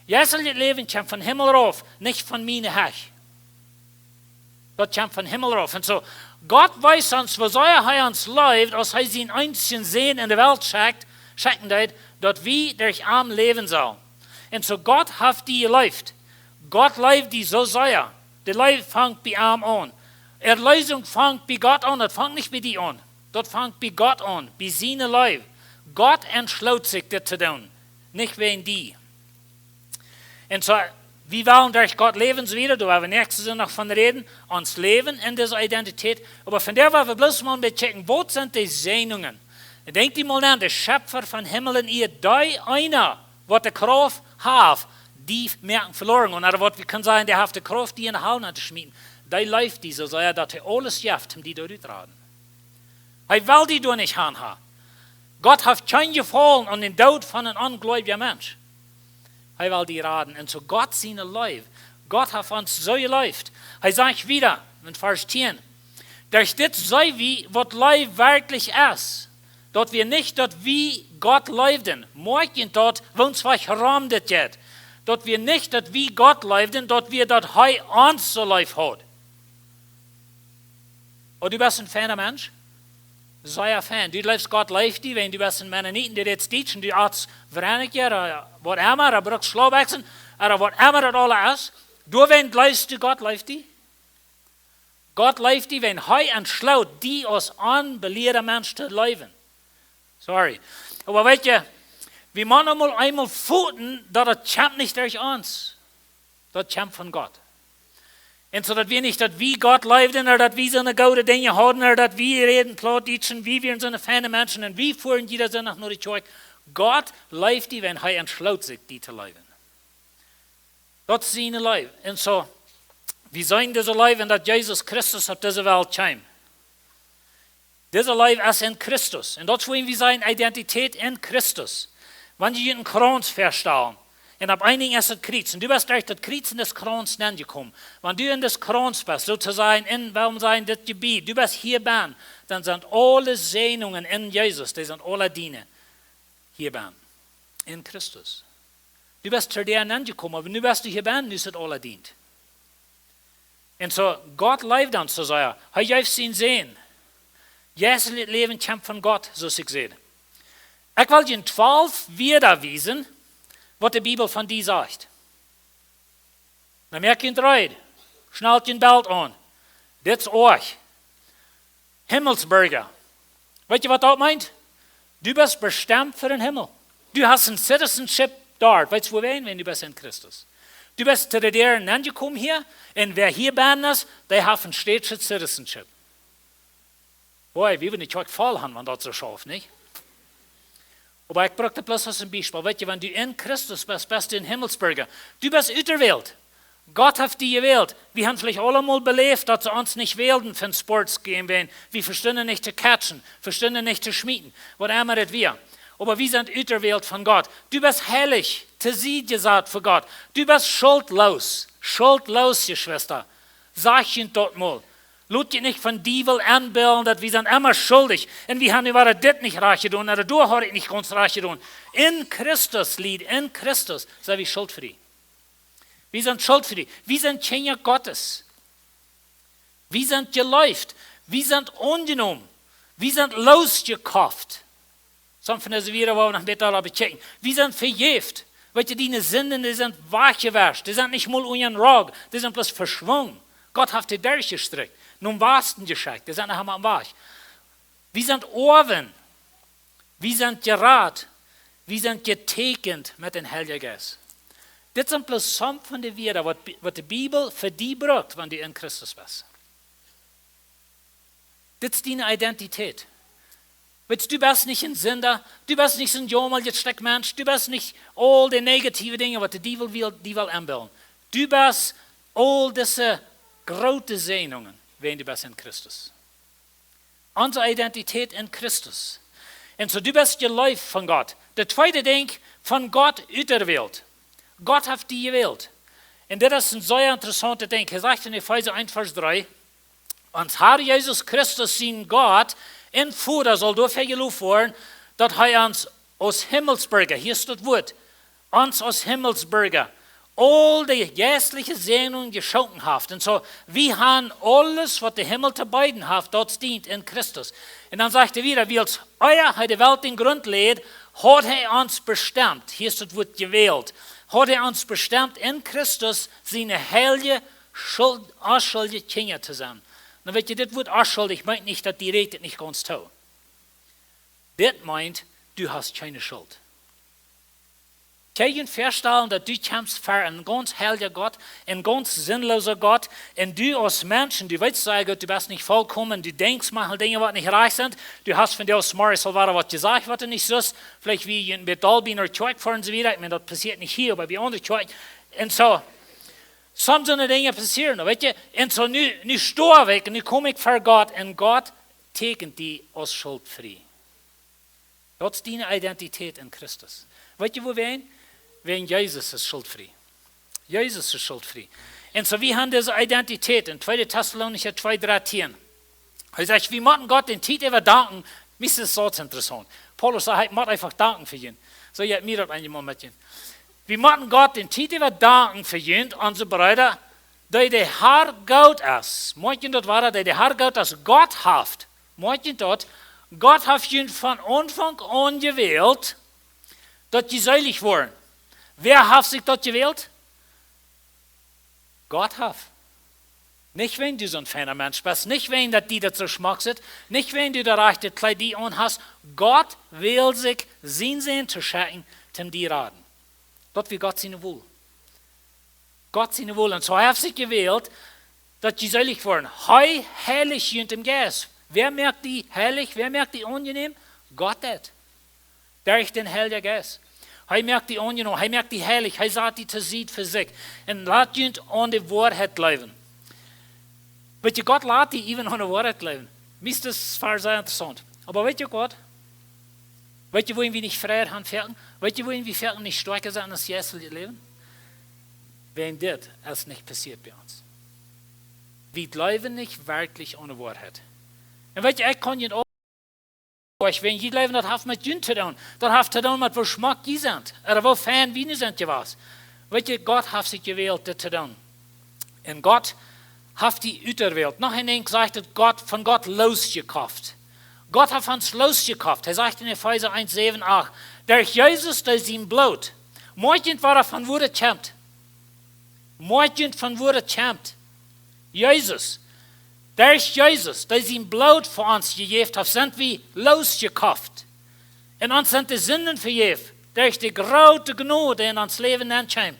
Geistliches Leben kommt von Himmel rauf, nicht von Miene Hech. Das kommt von Himmel rauf. Und so, Gott weiß uns, wo er uns lebt, als er sein einzigen Sehen in der Welt schicken hat, dass wir durch arm leben sollen. Und so Gott hat die gelebt. Gott lebt die so sehr. Der Leib fängt bei ihm an. Erlösung fängt bei Gott an, das fängt nicht bei dir an. Das fängt bei Gott an, bei seinem Leib. Gott entschloss sich, das zu tun, nicht wegen die. Und so, wir wollen durch Gott leben, so wieder, da werden wir nächstes Jahr noch von reden, uns leben in dieser Identität. Aber von der wollen wir bloß mal checken, wo sind die Sehnungen? Denkt ihr mal an, der Schöpfer von Himmel und Erde, die einer, was die Kraft hat, die merken verloren. Und was wir können sagen, der hat die Kraft, die in der Halle zu schmieden. Die läuft die so sehr, dass er alles schafft, um die durchzutragen. Er will die durch nicht haben. Gott hat kein Gefallen an den Tod von einem ungläubigen Mensch. Er will die raten. Und so Gott seine Leib. Gott hat uns so geläuft. Er sagt wieder, in Vers 10, durch das sei wie, was Leib wirklich ist. Dort wir nicht, dort wie Gott leibten. Morgen dort, wo uns was herum das geht. Dort wir nicht, dort wie Gott leibten, dort wir dort er uns so leib hat. Und du bist ein feiner Mensch? Sei ein Fan. Du lebst Gott lebt die, wenn du bist ein Mennoniten, der jetzt teachen, du arzt Vereinigte, oder was immer, oder brauchst Schlauwechseln, oder was immer das alles ist. Du, wenn leibst du Gott lebt die? Gott lebt die, wenn er entschloss, die als unbelehrter Mensch zu leben. Sorry. Aber weißt du, wir müssen einmal futen, dass das kommt nicht durch uns. Das kommt von Gott. Und so, dass wir nicht, dass wie Gott lebt, oder dass wir so eine gute Dinge haben, oder dass wir reden, plauditschen, wie wir so eine feine Menschen, und wie fuhren jeder so nach nur die Zeug. Gott lebt die, wenn er entschloss sich, die zu leben. Das ist seine Leib. Und so, wir sollen diese Leib, dass Jesus Christus auf diese Welt kam. Dieser Leib ist in Christus. Und das wollen wir seine Identität in Christus. Wenn Sie einen Kreuz verstehen, und ab einigen ist das Kreuz, und du bist durch das Kreuz in das Kreuz gekommen. Wenn du in das Kreuz bist, sozusagen in, warum sein das Gebiet, du bist hier bei, dann sind alle Sehnungen in Jesus, die sind alle Diener hier bei, in Christus. Du bist zu dir angekommen, aber du bist hier bei, du sind alle dient. Und so, Gott lebt uns so sehr. Er gibt ihn sehen. Jesus Leben kommt von Gott, so ich sehe. Ich will Ihnen 12 wiederweisen, was die Bibel von dir sagt. Dann merkt ihr dreht, schnallt ihr Belt an. Das ist euch. Himmelsbürger. Weißt du, was das meint? Du bist bestimmt für den Himmel. Du hast ein Citizenship dort. Weißt du, wohin, wenn du bist in Christus? Du bist zu der angekommen hier, und wer hier bin ist, der hat ein städtisches Citizenship. Boah, wir würden nicht voll haben, wenn das so schafft, nicht? Aber ich brauche bloß als ein Beispiel. Weißt du, wenn du in Christus bist, bist du ein Himmelsbürger. Du bist aus der Welt. Gott hat die gewählt. Wir haben vielleicht alle mal belebt, dass sie uns nicht wählten für den Sports gehen werden. Wir verstehen nicht zu catchen, verstehen nicht zu schmieden, was immer das wir. Aber wir sind auserwählt von Gott. Du bist heilig, zu sie gesagt für Gott. Du bist schuldlos, ihr Schwester. Sag ihn dort mal. Lass dich nicht von Teufel anbilden, dass wir sind immer schuldig. Und wir haben über das nicht reich getan, oder du hast nicht ganz reich getan. In Christus, in Christus, sind wir schuldfrei. Wir sind schuldfrei. Wir sind Kinder Gottes. Wir sind geläuft. Wir sind ungenommen. Wir sind losgekauft. Some von der wieder, wo wir nach Mittag bechecken. Wir sind verjäft. Weißt du, die Sünden, die sind wachgewäscht. Die sind nicht mal unseren Rog. Die sind bloß verschwungen. Gott hat die durchgestreckt. Nun warsten geschickt. Die sind noch einmal wach. Wir sind Ohren. Wir sind gerat. Wir sind getekent mit dem Heiligen Geist. Das sind bloß some von den Wörtern, was die Bibel für die braucht, wenn du in Christus bist. Das ist deine Identität. Du bist nicht ein Sünder, du bist nicht ein jammerlicher Mensch, du bist nicht all die negativen Dinge, was die will anbilden. Du bist all diese große Segnungen, wenn du bist in Christus. Unsere Identität in Christus. Und so du bist geläuft von Gott. Der zweite Ding, von Gott auserwählt. Gott hat die gewählt. Und das ist ein sehr interessanter Ding. Er sagt in Epheser 1, Vers 3, uns Herr Jesus Christus, sein Gott, in Vater soll dafür gelobt werden, dass er uns aus Himmelsbürger, hier ist das Wort, uns aus Himmelsbürger, all die geistlichen Segnungen geschenkt hat. Und so, wir haben alles, was der Himmel zu beiden hat, dort dient in Christus. Und dann sagt er wieder, wie als euer die Welt den Grund legt, hat er uns bestimmt, hier ist das Wort gewählt, hat er uns bestimmt, in Christus seine heilige, unschuldige Kinder zu sein. Dann wird das Wort unschuldig, meint nicht, dass die redet nicht ganz toll. Das meint, du hast keine Schuld. Kann ich feststellen, dass du kämpfst für einen ganz heiligen Gott, einen ganz sinnlosen Gott, und du als Mensch, du weißt sagen, du bist nicht vollkommen, du denkst manchmal Dinge, die nicht reich sind, du hast von dir aus Marisol was gesagt, was du nicht so ist, vielleicht wie in Bedalbin oder Zeug fahren und so weiter, ich meine, das passiert nicht hier, aber bei anderen Zeug, und so, so Dinge passieren, weißt du, und so, nu stehe weg, und nu komme ich vor Gott, und Gott tekent die als schuldfrei. Das ist deine Identität in Christus. Weißt du, wo wir hin? Wegen Jesus ist schuldfrei. Jesus ist schuldfrei. Und so wir haben diese Identität in 2. Thessalonicher 2, 13. Er sagt, wir müssen Gott den Titel danken. Mir ist das so interessant. Paulus sagt, ich muss einfach danken für ihn. So, ich habe mir das einmal mit ihm. Wir müssen Gott den Titel danken für ihn, unsere Brüder, dass der Herr Gott ist. Manchen dort war der Herr Gott ist Gott haft. Manchen dort, Gott hat ihn von Anfang an gewählt, dass die selig wurden. Wer hat sich dort gewählt? Gott hat. Nicht, wenn du so ein feiner Mensch bist, nicht, wenn die das so schmack sind, nicht, wenn du da rechte Kleidung an hast. Gott will sich sein Sinn zu schenken, zum dir raten. Dort wie Gott seine Wohl. Gott seine Wohl. Und so hat sich gewählt, dass die selig wurden. Hei heilig und im Geist. Wer merkt die heilig, wer merkt die angenehm? Gott hat. Durch den Heiligen Geist. Hij merkt die ongenehm, hij merkt die heilig, hij sagt die te ziet für sich. Und laat je an die Wahrheit leben. Weet je, Gott laat die even an die Wahrheit leben. Mir ist das sehr interessant. Aber weet je Gott? Weet je, wohin wir nicht Freiheit haben fertig? Weet je, wohin wir fertig nicht stärker sind als das Leben? Wenn das ist nicht passiert bei uns. Wir leben nicht wirklich an die Wahrheit. Und weet je, ich kann nicht wenn je leven dat heeft met jullie te doen, dat heeft te doen met hoe smak je bent, of hoe fijn wie zijn je was. Weet je, God heeft zich gewählt, dit te doen. En God heeft die uitgewählt. Nog een ding zegt dat God van God losgekauft. God heeft ons losgekauft. Hij zegt in Epheser 1, 7, 8, durch Jesus, der sein Blut. Morgen war van wo het kämpft. Morgen van wo het kämpft. Jesus. Durch Jesus, der sein Blut für uns gegeben hat, sind wir losgekauft. Und uns sind die Sünden vergeben, durch die große Gnade in uns Leben entscheidet.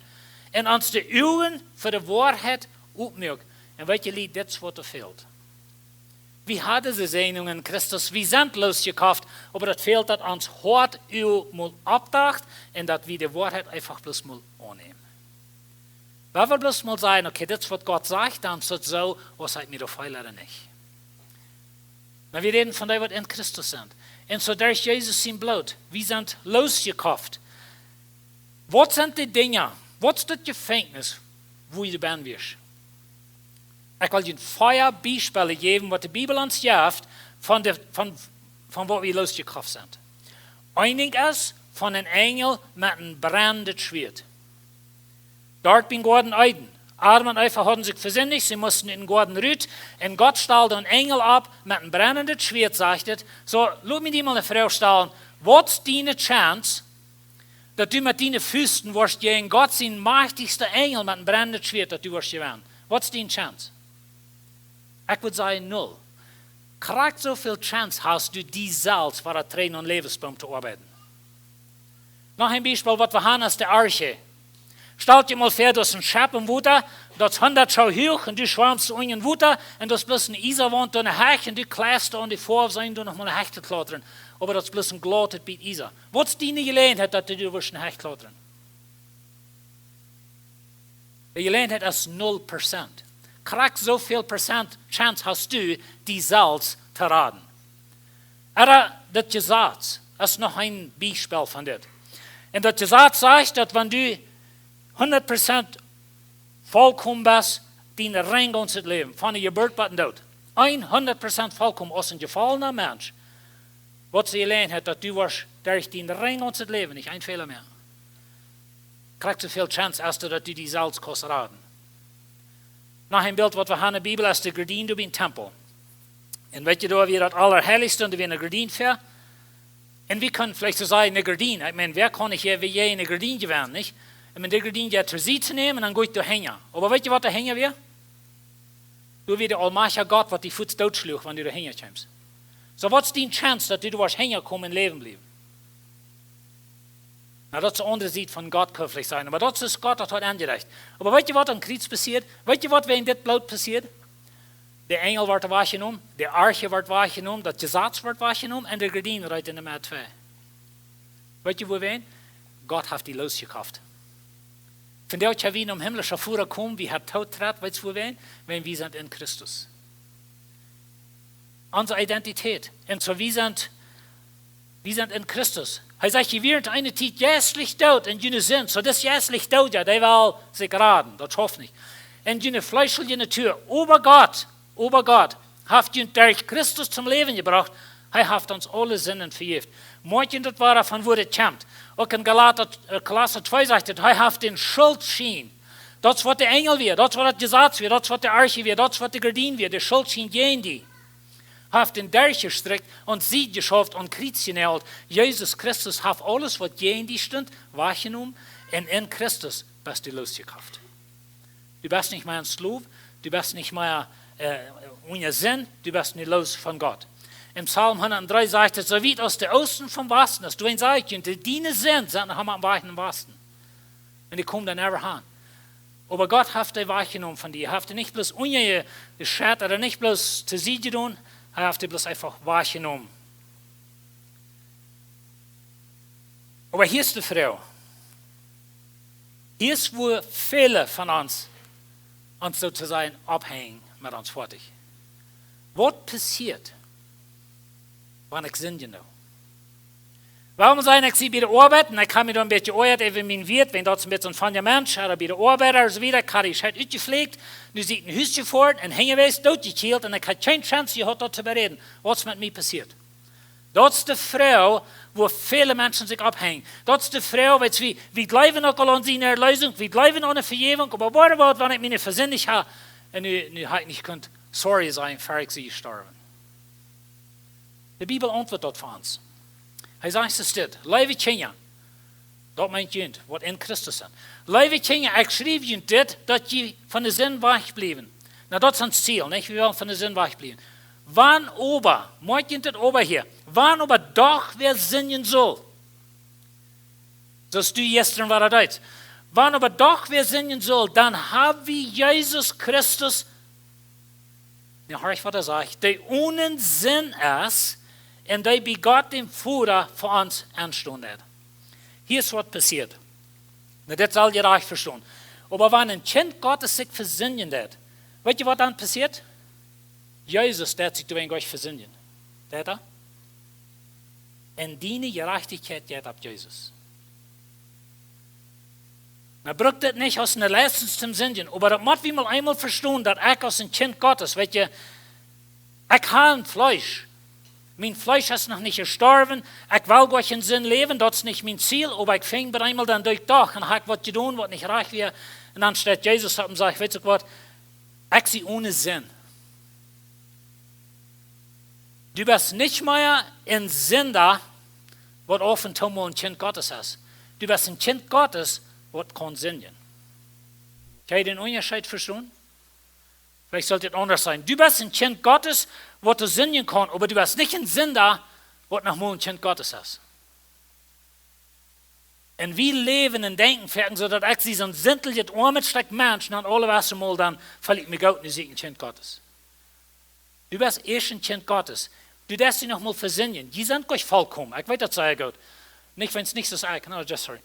Und uns die Augen für die Wahrheit aufmerkt. Und welche Lied das, was fehlt. Wir haben diese Segnung in Christus, wir sind losgekauft, aber das fehlt, dass uns hart mal abdacht und dass wir die Wahrheit einfach bloß mal annehmen. Wenn wir bloß mal sagen, okay, das, was Gott sagt, dann ist es so, was seid mir doch feil oder nicht. Na, wir reden von dem, was in Christus sind. Und so durch Jesus sein Blut, wir sind losgekauft. Was sind die Dinge, was ist das Gefängnis, wo du ben wirst? Ich will dir ein Feuerbeispiel geben, was die Bibel uns gibt, von was wir losgekauft sind. Einig ist von einem Engel mit einem brennenden Schwert. Dort bin Gordon Eiden. Adam und Eva hatten sich versündigt, sie mussten in den Garten rüt, und Gott stellte einen Engel ab mit einem brennenden Schwert, sagte, so, lass mich dir mal eine Frage stellen, was ist deine Chance, dass du mit deinen Füßen wirst gegen Gott sein mächtigster Engel mit einem brennenden Schwert, dass du wirst gewinnen? Was ist deine Chance? Ich würde sagen, 0. Krieg so viel Chance hast du, die selbst für ein Tränen- und Lebensbaum zu arbeiten. Noch ein Beispiel, was wir haben, ist die Arche. Stell dir mal vor, du hast ein Schab im Wasser, das 100 Schau hoch und du schwammst in den Wasser und du hast bloß eine Isarwand und eine Hecht und du klärst da an die Vorseite und noch mal eine Hecht klettern. Aber das ist bloß ein glattes Bild Isar. Was ist deine Gelegenheit, dass du eine Hecht klettern? Die Gelegenheit ist 0%. Krieg so viel Prozent Chance hast du, die selbst zu raten. Aber das Gesetz ist noch ein Beispiel von das. Und das Gesetz sagt, dass wenn du 100% vollkommen bist, deine Rein ganzes Leben, von der Geburt bis tot. 100% vollkommen als ein gefallener Mensch. Was sie gelernt hat, dass du wirst durch dein Rein ganzes Leben nicht ein Fehler mehr. Kriegst so viel Chance, als dass du die selbst kannst raten. Noch ein Bild, was wir haben in der Bibel, ist die Gardine durch den Tempel. Und weißt du, da wir das Allerheiligste und wir eine Gardine für. Und wir können vielleicht so sagen, eine Gardine. Ich meine, wer kann nicht hier wie je eine Gardine gewähren, nicht? Und wenn die Gardine ja zur Seite nehmen, dann geht du hängen. Aber weißt du, was da hängen wir? Du wie der allmächtige Gott, was die Fuß totschlug, wenn du da hängen kommst. So, was ist die Chance, dass du was hängen kommst und Leben bleiben? Na, das ist eine andere Seite von Gott, kann vielleicht sein. Aber das ist Gott, das hat angereicht. Aber weißt du, was am Kreuz passiert? Weißt du, was wegen das Blut passiert? Der Engel wird wahrgenommen, der Arche wird wahrgenommen, das Gesetz wird wahrgenommen und der Gardine reiht in der Mitte 2. Weißt du, wo wen? Gott hat die losgekauft. Von der ich wie im himmlischen Führer kommen, wie hat Tod trat, weißt du, wo wen? Wenn wir sind in Christus. Unsere Identität. Und so wir sind in Christus. Er sagt, wir sind eine Zeit jässlich tot in jene Sinn. So das jässlich tot, ja, der will sich raten, das hofft nicht. In jene fleischliche Natur, über Gott, hat ihn durch Christus zum Leben gebracht. Er hat uns alle Sinnen vergift. Morgen, das war von wo das kommt. Auch in Kolosser 2 sagt er, er hat den Schuldschein. Das ist, was der Engel wird, das ist, was das Gesetz wird, das ist, was der Arche wird, das ist, was der Gardine wird, der Schuldschein gehen die. Hat den durchgestrickt und sie geschafft und Kreuz genäht. Jesus Christus hat alles, was gegen die stund, wahrgenommen und in Christus bist du losgekauft. Du bist nicht mehr ein Slav, du bist nicht mehr ohne Sinn, du bist nicht los von Gott. Im Psalm 103 sagt es, so wie aus der Osten vom Westen, dass du ihn sagst, die deine sind noch am Weichen im Westen. Und die kommen dann never an. Aber Gott hat die wahrgenommen von dir. Er hat nicht bloß ungeschert oder nicht bloß zu sie getan, er hat die bloß einfach wahrgenommen. Aber hier ist die Frau. Hier ist, wo viele von uns sozusagen abhängen mit uns fertig. Was passiert, wenn ich sünde noch? Warum sagen, ich sehe bei der Arbeit, und ich kann mir da ein bisschen arbeiten, eben mein Wirt, wenn das ein bisschen von der Mensch, oder bei der Arbeit oder so wieder, kann ich halt ausgepflegt, du siehst ein Hüschen fort, ein Hängeweis, durchgekillt, und ich habe keine Chance gehabt, dort zu bereden, was mit mir passiert. Das ist die Frau, wo viele Menschen sich abhängen. Das ist die Frau, weil wir glauben auch an seine Erlösung, wir glauben an eine Vergebung, aber warte, wenn ich meine versündigt habe, und nu halt nicht könnt, sorry sein, fertig sie gestorben. Die Bibel antwortet für uns. Hij zegt es dit, lieve kinderen, dat meint je, wat in Christus zijn. Lieve kinderen, ik schreef je dit, dat je van de zin wegbleven. Nou, dat is ons ziel, niet? We willen van de zin wegbleven. Wann ober, moet je dit ober hier, wann ober doch wer sinnen soll. Zoals du gestern war dat. Wann ober doch wer sinnen soll, dann haben wir Jesus Christus, ja, hör ich, was sagt, der ohne Sinn ist, und der bei Gott dem Vater für uns anstehen hat. Hier ist was passiert. Na, das soll ihr euch verstehen. Aber wenn ein Kind Gottes sich versündigen wird, weißt du, was dann passiert? Jesus, der hat sich durch Gott versündigen. Der da? Und deine Gerechtigkeit geht ab Jesus. Man braucht das nicht aus einer Leistung zum Sündigen, aber das muss wir mal einmal verstehen, dass ich als ein Kind Gottes, weißt du, ich habe ein Fleisch. Mein Fleisch ist noch nicht gestorben. Ich will Gott in Sinn leben, das ist nicht mein Ziel, aber ich fing einmal dann durch Tag und habe was getan, was nicht reich wäre. Und dann steht Jesus auf und sagt, weißt du was, ich sehe ohne Sinn. Du bist nicht mehr in Sinn da, was offen mal ein Kind Gottes ist. Du bist ein Kind Gottes, was kann sündigen. Kann ich den Unterschied verstehen? Vielleicht sollte es anders sein. Du bist ein Kind Gottes, was du sündigen kann, aber du bist nicht ein Sünder, was noch mal ein Kind Gottes ist. Und wir leben und denken, so dass ich sie so ein sinteljes Ohrmitstück Mensch, und alle was mal dann verliert mir Gott und ich ein Kind Gottes. Du bist erst ein Kind Gottes. Du darfst dich noch mal versündigen. Die sind gleich vollkommen. Ich weiß, das sei gut. Nicht, wenn es nicht so ist. No, just sorry.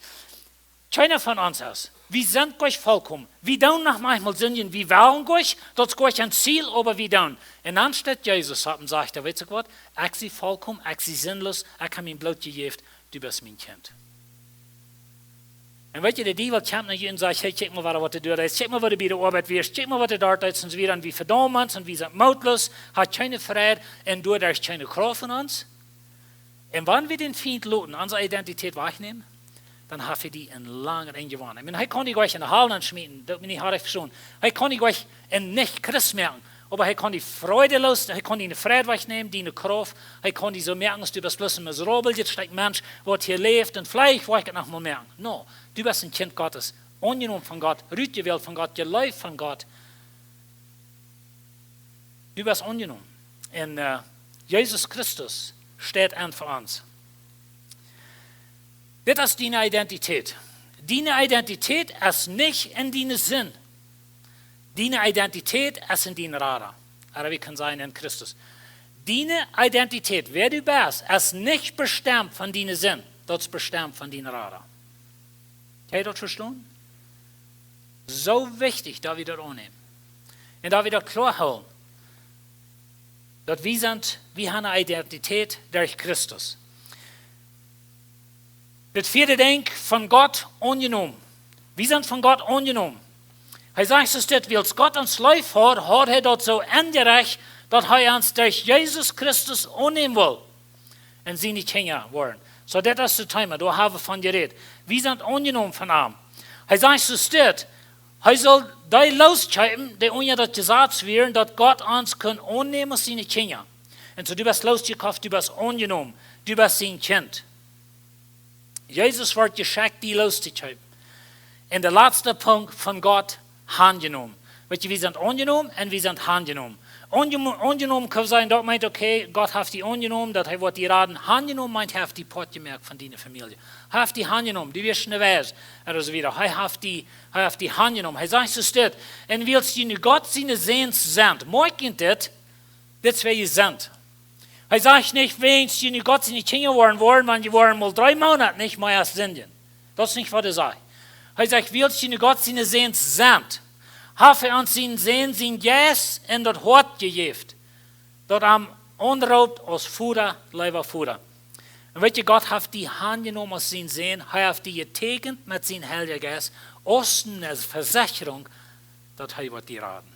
Keiner von uns ist. Wir sind gleich vollkommen. Wir tun noch manchmal sündigen. Wir wollen gleich. Das ist gleich ein Ziel, aber wir tun. Und dann steht Jesus ab und sagt, weißt du was? Ich bin vollkommen, ich bin sinnlos, ich habe mein Blut gegeben, du bist mein Kind. Und weißt du, der Teufel kommt nach dir und sagt, hey, check mal, was du tust, check mal, was du bei der Arbeit wirst, check mal, was du dort ist und so wieder, und wir verdammen uns und wir sind mautlos, hat keine Freude und du hast keine Kraft von uns. Und wenn wir den Feind loten, unsere Identität wegnehmen, dann haben wir die in langen eingewonnen. Ich meine, kann ich euch in der Halle anschmieden, das bin ich hart verstanden. Kann ich euch in nicht Christ merken, aber kann die Freude los, kann die eine Freude wegnehmen, die eine Kraft, kann die so merken, dass du bist bloß ein miserabel, jetzt steht ein Mensch, der hier lebt und vielleicht will ich es noch mal merken. No, du bist ein Kind Gottes, angenommen von Gott, rütgewählt von Gott, geläuft von Gott. Du bist angenommen. Und Jesus Christus steht an für uns. Das ist deine Identität. Deine Identität ist nicht in deinem Sinn. Deine Identität ist in deinem Radar. Aber wir können sagen in Christus. Deine Identität, wer du bist, ist nicht bestimmt von deinem Sinn. Das ist bestimmt von deinem Radar. Kann ihr das verstehen? So wichtig, dass wir das annehmen. Und da wir das klar haben, dass wir haben eine Identität durch Christus. Das vierte Ding, von Gott angenommen. Wir sind von Gott angenommen. Er sagt es, dass weil Gott uns lieb hat, hat er das so angerecht, dass er uns durch Jesus Christus annehmen will. Und sie nicht Kinder wollen. So, das ist das Thema, da haben wir von geredet. Wir sind angenommen von ihm. Er sagt es, dass er soll die losschreiben, die uns das gesagt werden, dass Gott uns kann annehmen als seine Kinder. Und so, du bist losgekauft, du bist angenommen, du bist sein Kind. Jesus wird geschickt, die loszuschreiben. Und der letzte Punkt von Gott, angenommen. Weißt du, wir sind angenommen und wir sind angenommen. Angenommen kann sein, das meint, okay, Gott hat die angenommen, dass er die raten. Angenommen meint, er hat die Port gemerkt von deiner Familie. Er hat die angenommen, die wirst nicht weiß. Oder so wieder. Er hat die angenommen. Er sagt es dort. Und willst du Gott seine Sehens sind, morgen das wer ihr sind. Er sagt nicht, wenn du Gott seine Kinder waren, wenn die waren mal 3 Monate nicht mehr als Sünden. Das ist nicht, was er sagt. Er sagt, willst du Gott seine Sehens sind, hat er uns seinen Sehn, sein Geist in das Hort gegeben, das am anraubt als Futter, Leiber Futter. Und weißt du, Gott hat die Hand genommen aus seinen Sehn, er hat die getegnet mit seinem Heiligen Geist, aus einer Versicherung, dass er wird die raten.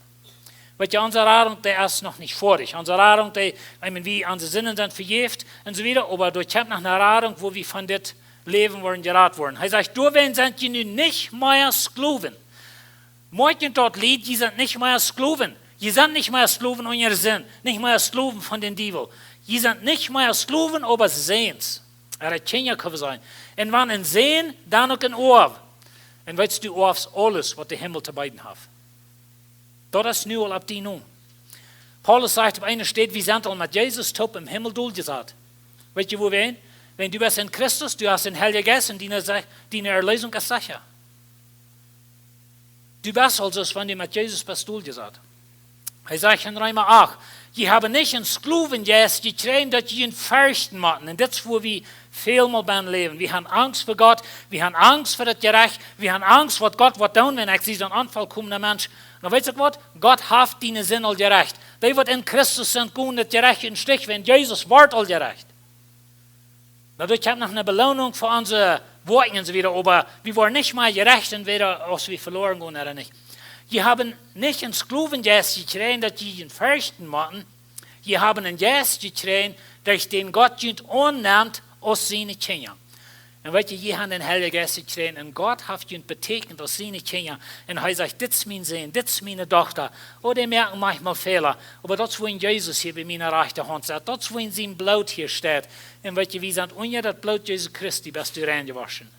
Weißt du, unsere Radung, der ist noch nicht fertig. Unsere Radung, wie unsere Sinnen sind verjährt und so wieder, aber durch noch eine Radung, wo wir von das Leben wollen geraten worden. Er sagt, du sind die nicht mehr Sklaven. Morgen dort liegt, die sind nicht mehr Sklaven. Die sind nicht mehr Sklaven in ihrem Sinn, nicht mehr Sklaven von den Teufel. Die sind nicht mehr Sklaven, aber Sehens. Er hat Kinder können sein. Und wenn ein Sehen, dann auch ein Ohr. Und weißt du, Ohr ist alles, was der Himmel zu beiden hat. Das ist nur ab die nun. Paulus sagt, auf einer steht, wir sind all mit Jesus top im Himmel durchgesagt. Weißt du, wo wir hin? Wenn du bist in Christus, du hast den Heiligen Geist und deine Erlösung ist sicher. Du bist also, wenn du mit Jesus bist durchgesagt. Hij zegt in Römer 8, je hebben niet een skluvengeest gekregen dat je een fürchten moeten. En dat is waar we veelmaal bij leven. We hebben angst voor God, we hebben angst voor het gerecht, we hebben angst wat God wat doen, wenn ik zie zo'n aanval komt naar mens. Nou weet je wat? God heeft die zin al gerecht. Die wat in Christus zijn kon het gerecht in stich, wenn Jezus wordt al gerecht. Nou, ik heb nog een beloning voor onze woorden en zo wieder, maar we worden niet meer gerecht en weder als we verloren gaan oder niet. Je hebben niet een skluvengeest gekregen dat je een fürchten moeten. Je hebben een geest gekregen dat den God je aanneemt als zijn kinderen. En weet je hebt een heilige geest gekregen en God heeft je betekend als zijn kinderen. En hij zegt, dit is mijn zoon, dit is mijn dochter. Oh, die merken manchmal Fehler. Maar dat is waar Jezus hier bij mijn rechterhand staat. Dat is waar zijn bloed hier staat. En weet je, wie zijn onder dat bloed Jezus Christi best u reingewaschen.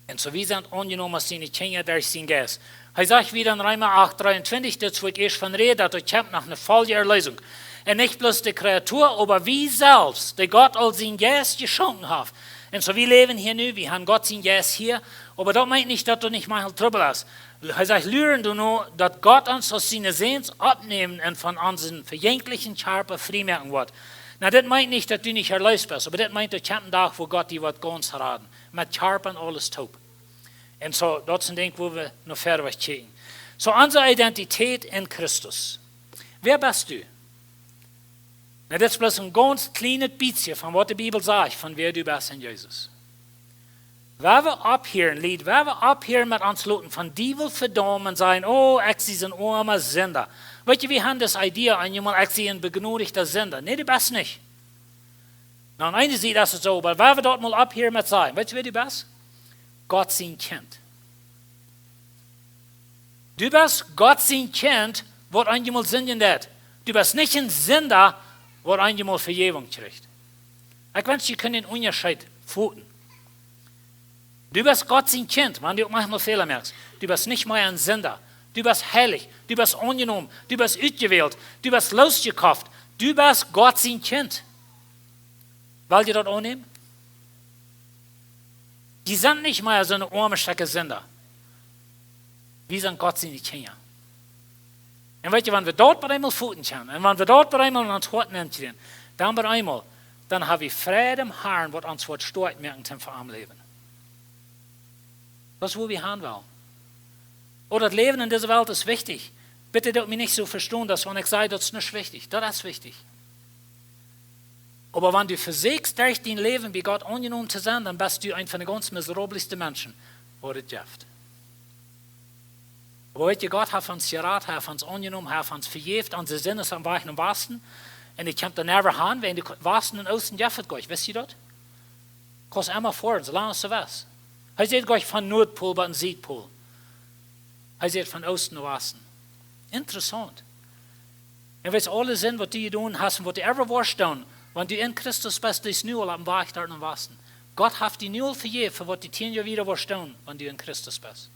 En zo wie zijn ongenomen als zijn kinderen door zijn geest. Hij zegt wieder in Römer 8, 23, dat is waar ik eerst van rede, dat ik heb nog een volle Erlösung. En niet bloß de Kreatur, maar wie selbst, die Gott al zijn geest geschonken heeft. En zo wie leven hier nu, we hebben Gott zijn geest hier, maar dat meint niet dat du nicht mal Trouble hast. Hij zegt, leren du nur, dat Gott uns aus seine Sehns abnehmen und von unseren verjänglichen Schapen freimerken wird. Nou, dat meint nicht, dat du nicht erlöst bist, aber dat meint, dat je een dag, wo Gott die wat ganz raden. Met Schapen alles taub. En zo, dat is een ding, wo we nog verder kijken. Zo, onze identiteit in Christus. Wer bist du? Nou, dit is bloß een ganz kleines beetje van wat de Bibel zegt, van wer du bist in Jezus. Waar we abhören, Lied, waar we abhören met ons Loten, van die wil verdomen en zeggen, oh, ik zie een arme Sünder. Weet je, we hebben das idee aan iemand, ik zie een begnodigde Sünder. Nee, du bist nicht. Nou, aan de ene zijde is het zo, maar waar we dat mal abhören met zeggen, weet je wie du bist? Gott sein Kind. Du bist Gott sein Kind, wat einmal Sünden dat. Du bist nicht ein Sünder, wat einmal Vergebung kriegt. Ich wünsche, ihr könnt den Unterschied finden. Du bist Gott sein Kind, wenn du auch manchmal Fehler merkst. Du bist nicht mehr ein Sünder. Du bist heilig, du bist angenommen, du bist ausgewählt, du bist losgekauft. Du bist Gott sein Kind. Wollt ihr das annehmen? Die sind nicht mehr so eine arme, starke Sünder. Wir sind Gott seine Kinder. Und weißt du, wenn wir dort bei einmal Pfoten können, und wenn wir dort bei einmal uns Horten entstehen, dann bei einmal, dann haben wir Frieden im Herrn, was uns wird stört, merken für am Leben. Das ist, wo wir haben wollen. Oh, das Leben in dieser Welt ist wichtig. Bitte dort mich nicht so verstehen, dass wenn ich sage, das ist nicht wichtig. Das ist wichtig. Aber wenn du versuchst, durch dein Leben bei Gott angenommen zu sein, dann bist du ein von den ganz miserabelsten Menschen, wo das gibt. Aber weißt du, Gott hat uns geraten, hat uns angenommen, hat uns vergeben, unsere Sinne sind weichen und wasten. Und ich kann da never haben, wenn die Wasten und Außen jeffet gleich. Wisst ihr das? Kannst immer vor, solange es so ist. Er sieht gleich von Nordpol bis Südpol. Er sieht von Osten und Westen. Interessant. Und weißt du, alle Sinn, was du tun hast und was du ever warst tun, wenn du in Christus bist, ist null am Weg dort im Westen. Gott hat die null vergeben, für was du 10 Jahre wieder warst tun, wenn du in Christus bist.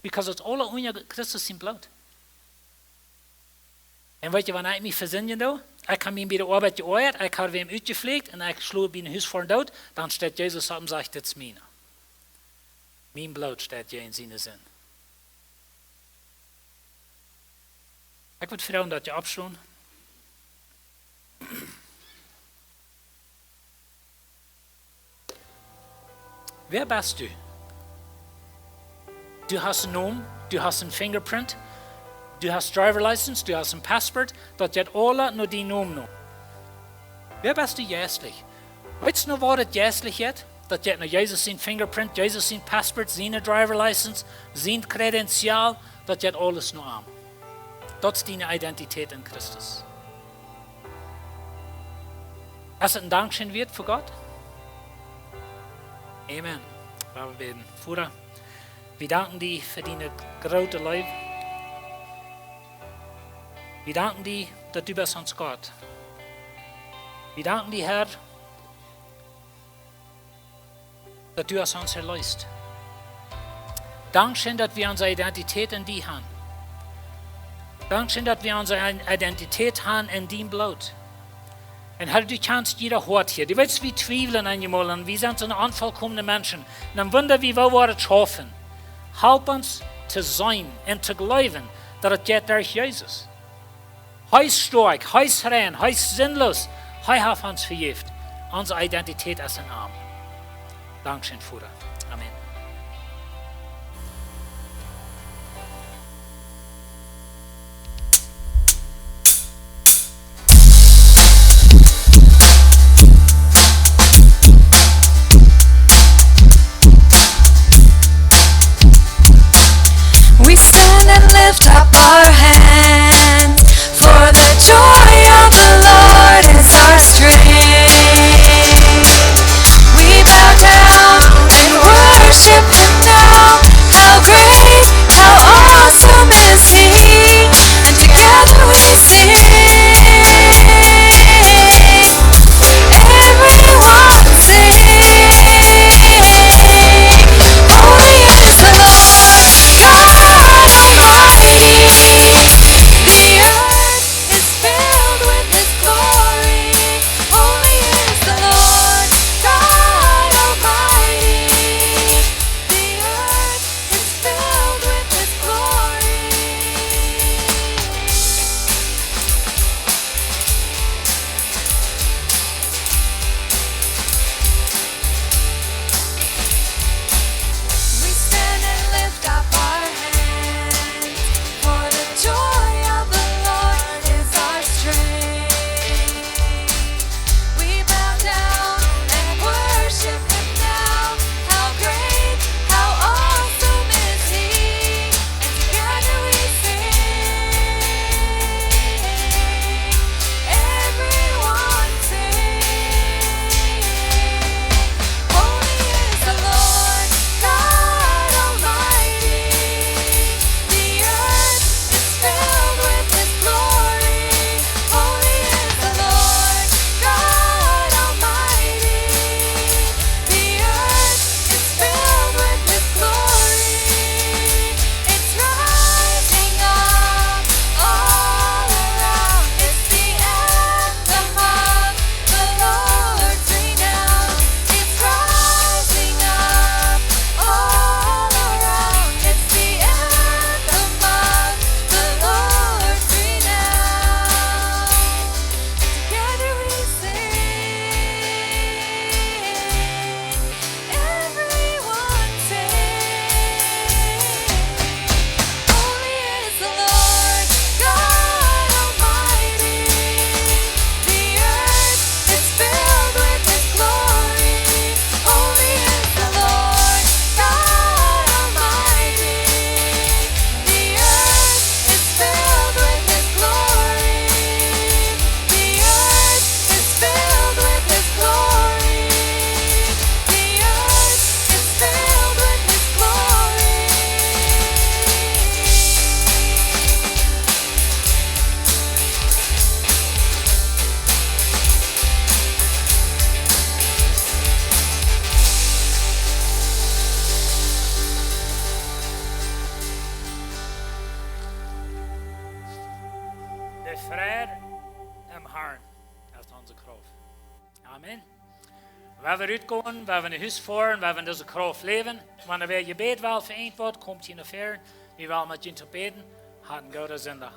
Because it's alle unter Christus sind Blut. Und weißt du, wenn ich mich versinnen da, ich habe mich bei der Arbeit geäuert, ich habe wem ausgepflegt und ich schlug bei dem Haus vor den Tod, dann steht Jesus ab und sagt, das ist meine. Mein Blut steht hier in seinem Sinn. Ich würde fragen, dass ihr abschließen. Wer bist du? Du hast einen Namen, du hast einen Fingerprint, du hast Driver License, du hast ein Passport, das hat alle nur die Namen noch. Wer bist du jästlich? Weißt du noch, was das jästlich ist? Das hat noch Jesus sein Fingerprint, Jesus sein Passport, seine Driver License, sein Kredenzial, das hat alles noch an. Das ist deine Identität in Christus. Ist es ein Dankeschön wert für Gott? Amen. Wir beten. Vater, wir danken dir für deine große Liebe. Wir danken dir, dass du bist uns Gott. Wir danken dir, Herr, dass du uns erlöst. Dankeschön, dass wir unsere Identität in dir haben. Dankeschön, dass wir unsere Identität haben in deinem Blut. Und Herr, du kannst jeder Hort hier. Du weißt, wir zweifeln einmal und wir sind so eine unvollkommene Menschen. Und dann wundern wir, wo wir es schaffen. Help uns, te zijn en te geloven dat het gaat door Jezus. Hij is sterk, hij is rein, hij is zinloos. Hij heeft ons vergeeft. Onze identiteit is een arm. Dankzij Vader. Amen. We stand and lift up our hands, for the joy of the Lord is our strength. We bow down and worship Him now. How great, how awesome is He, and together we sing. Everyone sing. Holy is the Lord God Almighty. The earth is filled with His glory. Holy is the Lord God Almighty. The earth is filled with His glory. We stand and lift up our hands, for the joy of the Lord is our strength. We bow down and worship Him now. How great, how awesome is He, and together we sing. Everyone sing. Holy is the Lord God Almighty. The earth is filled with His glory. Holy is the Lord God Almighty. The earth is filled with His glory. It's rising up all around. It's the anthem of the Lord's renown. It's rising up all around. It's the anthem of the Lord's renown. Together we sing. Everyone sing. Holy is the Lord God Almighty. The earth is filled with His glory. Holy is the Lord God Almighty. The earth is filled with His glory. The earth is filled with His glory. The earth is filled with His glory. De vrede im Herrn ist unsere Kraft. Amen. Wenn wir uitkomen, wenn wir in huis fahren, wenn wir in deze Kraft leben, wenn wir Gebet wel vereint wordt, kommt je naar ver. Wir wollen met je te beten. Hat een goede zondag.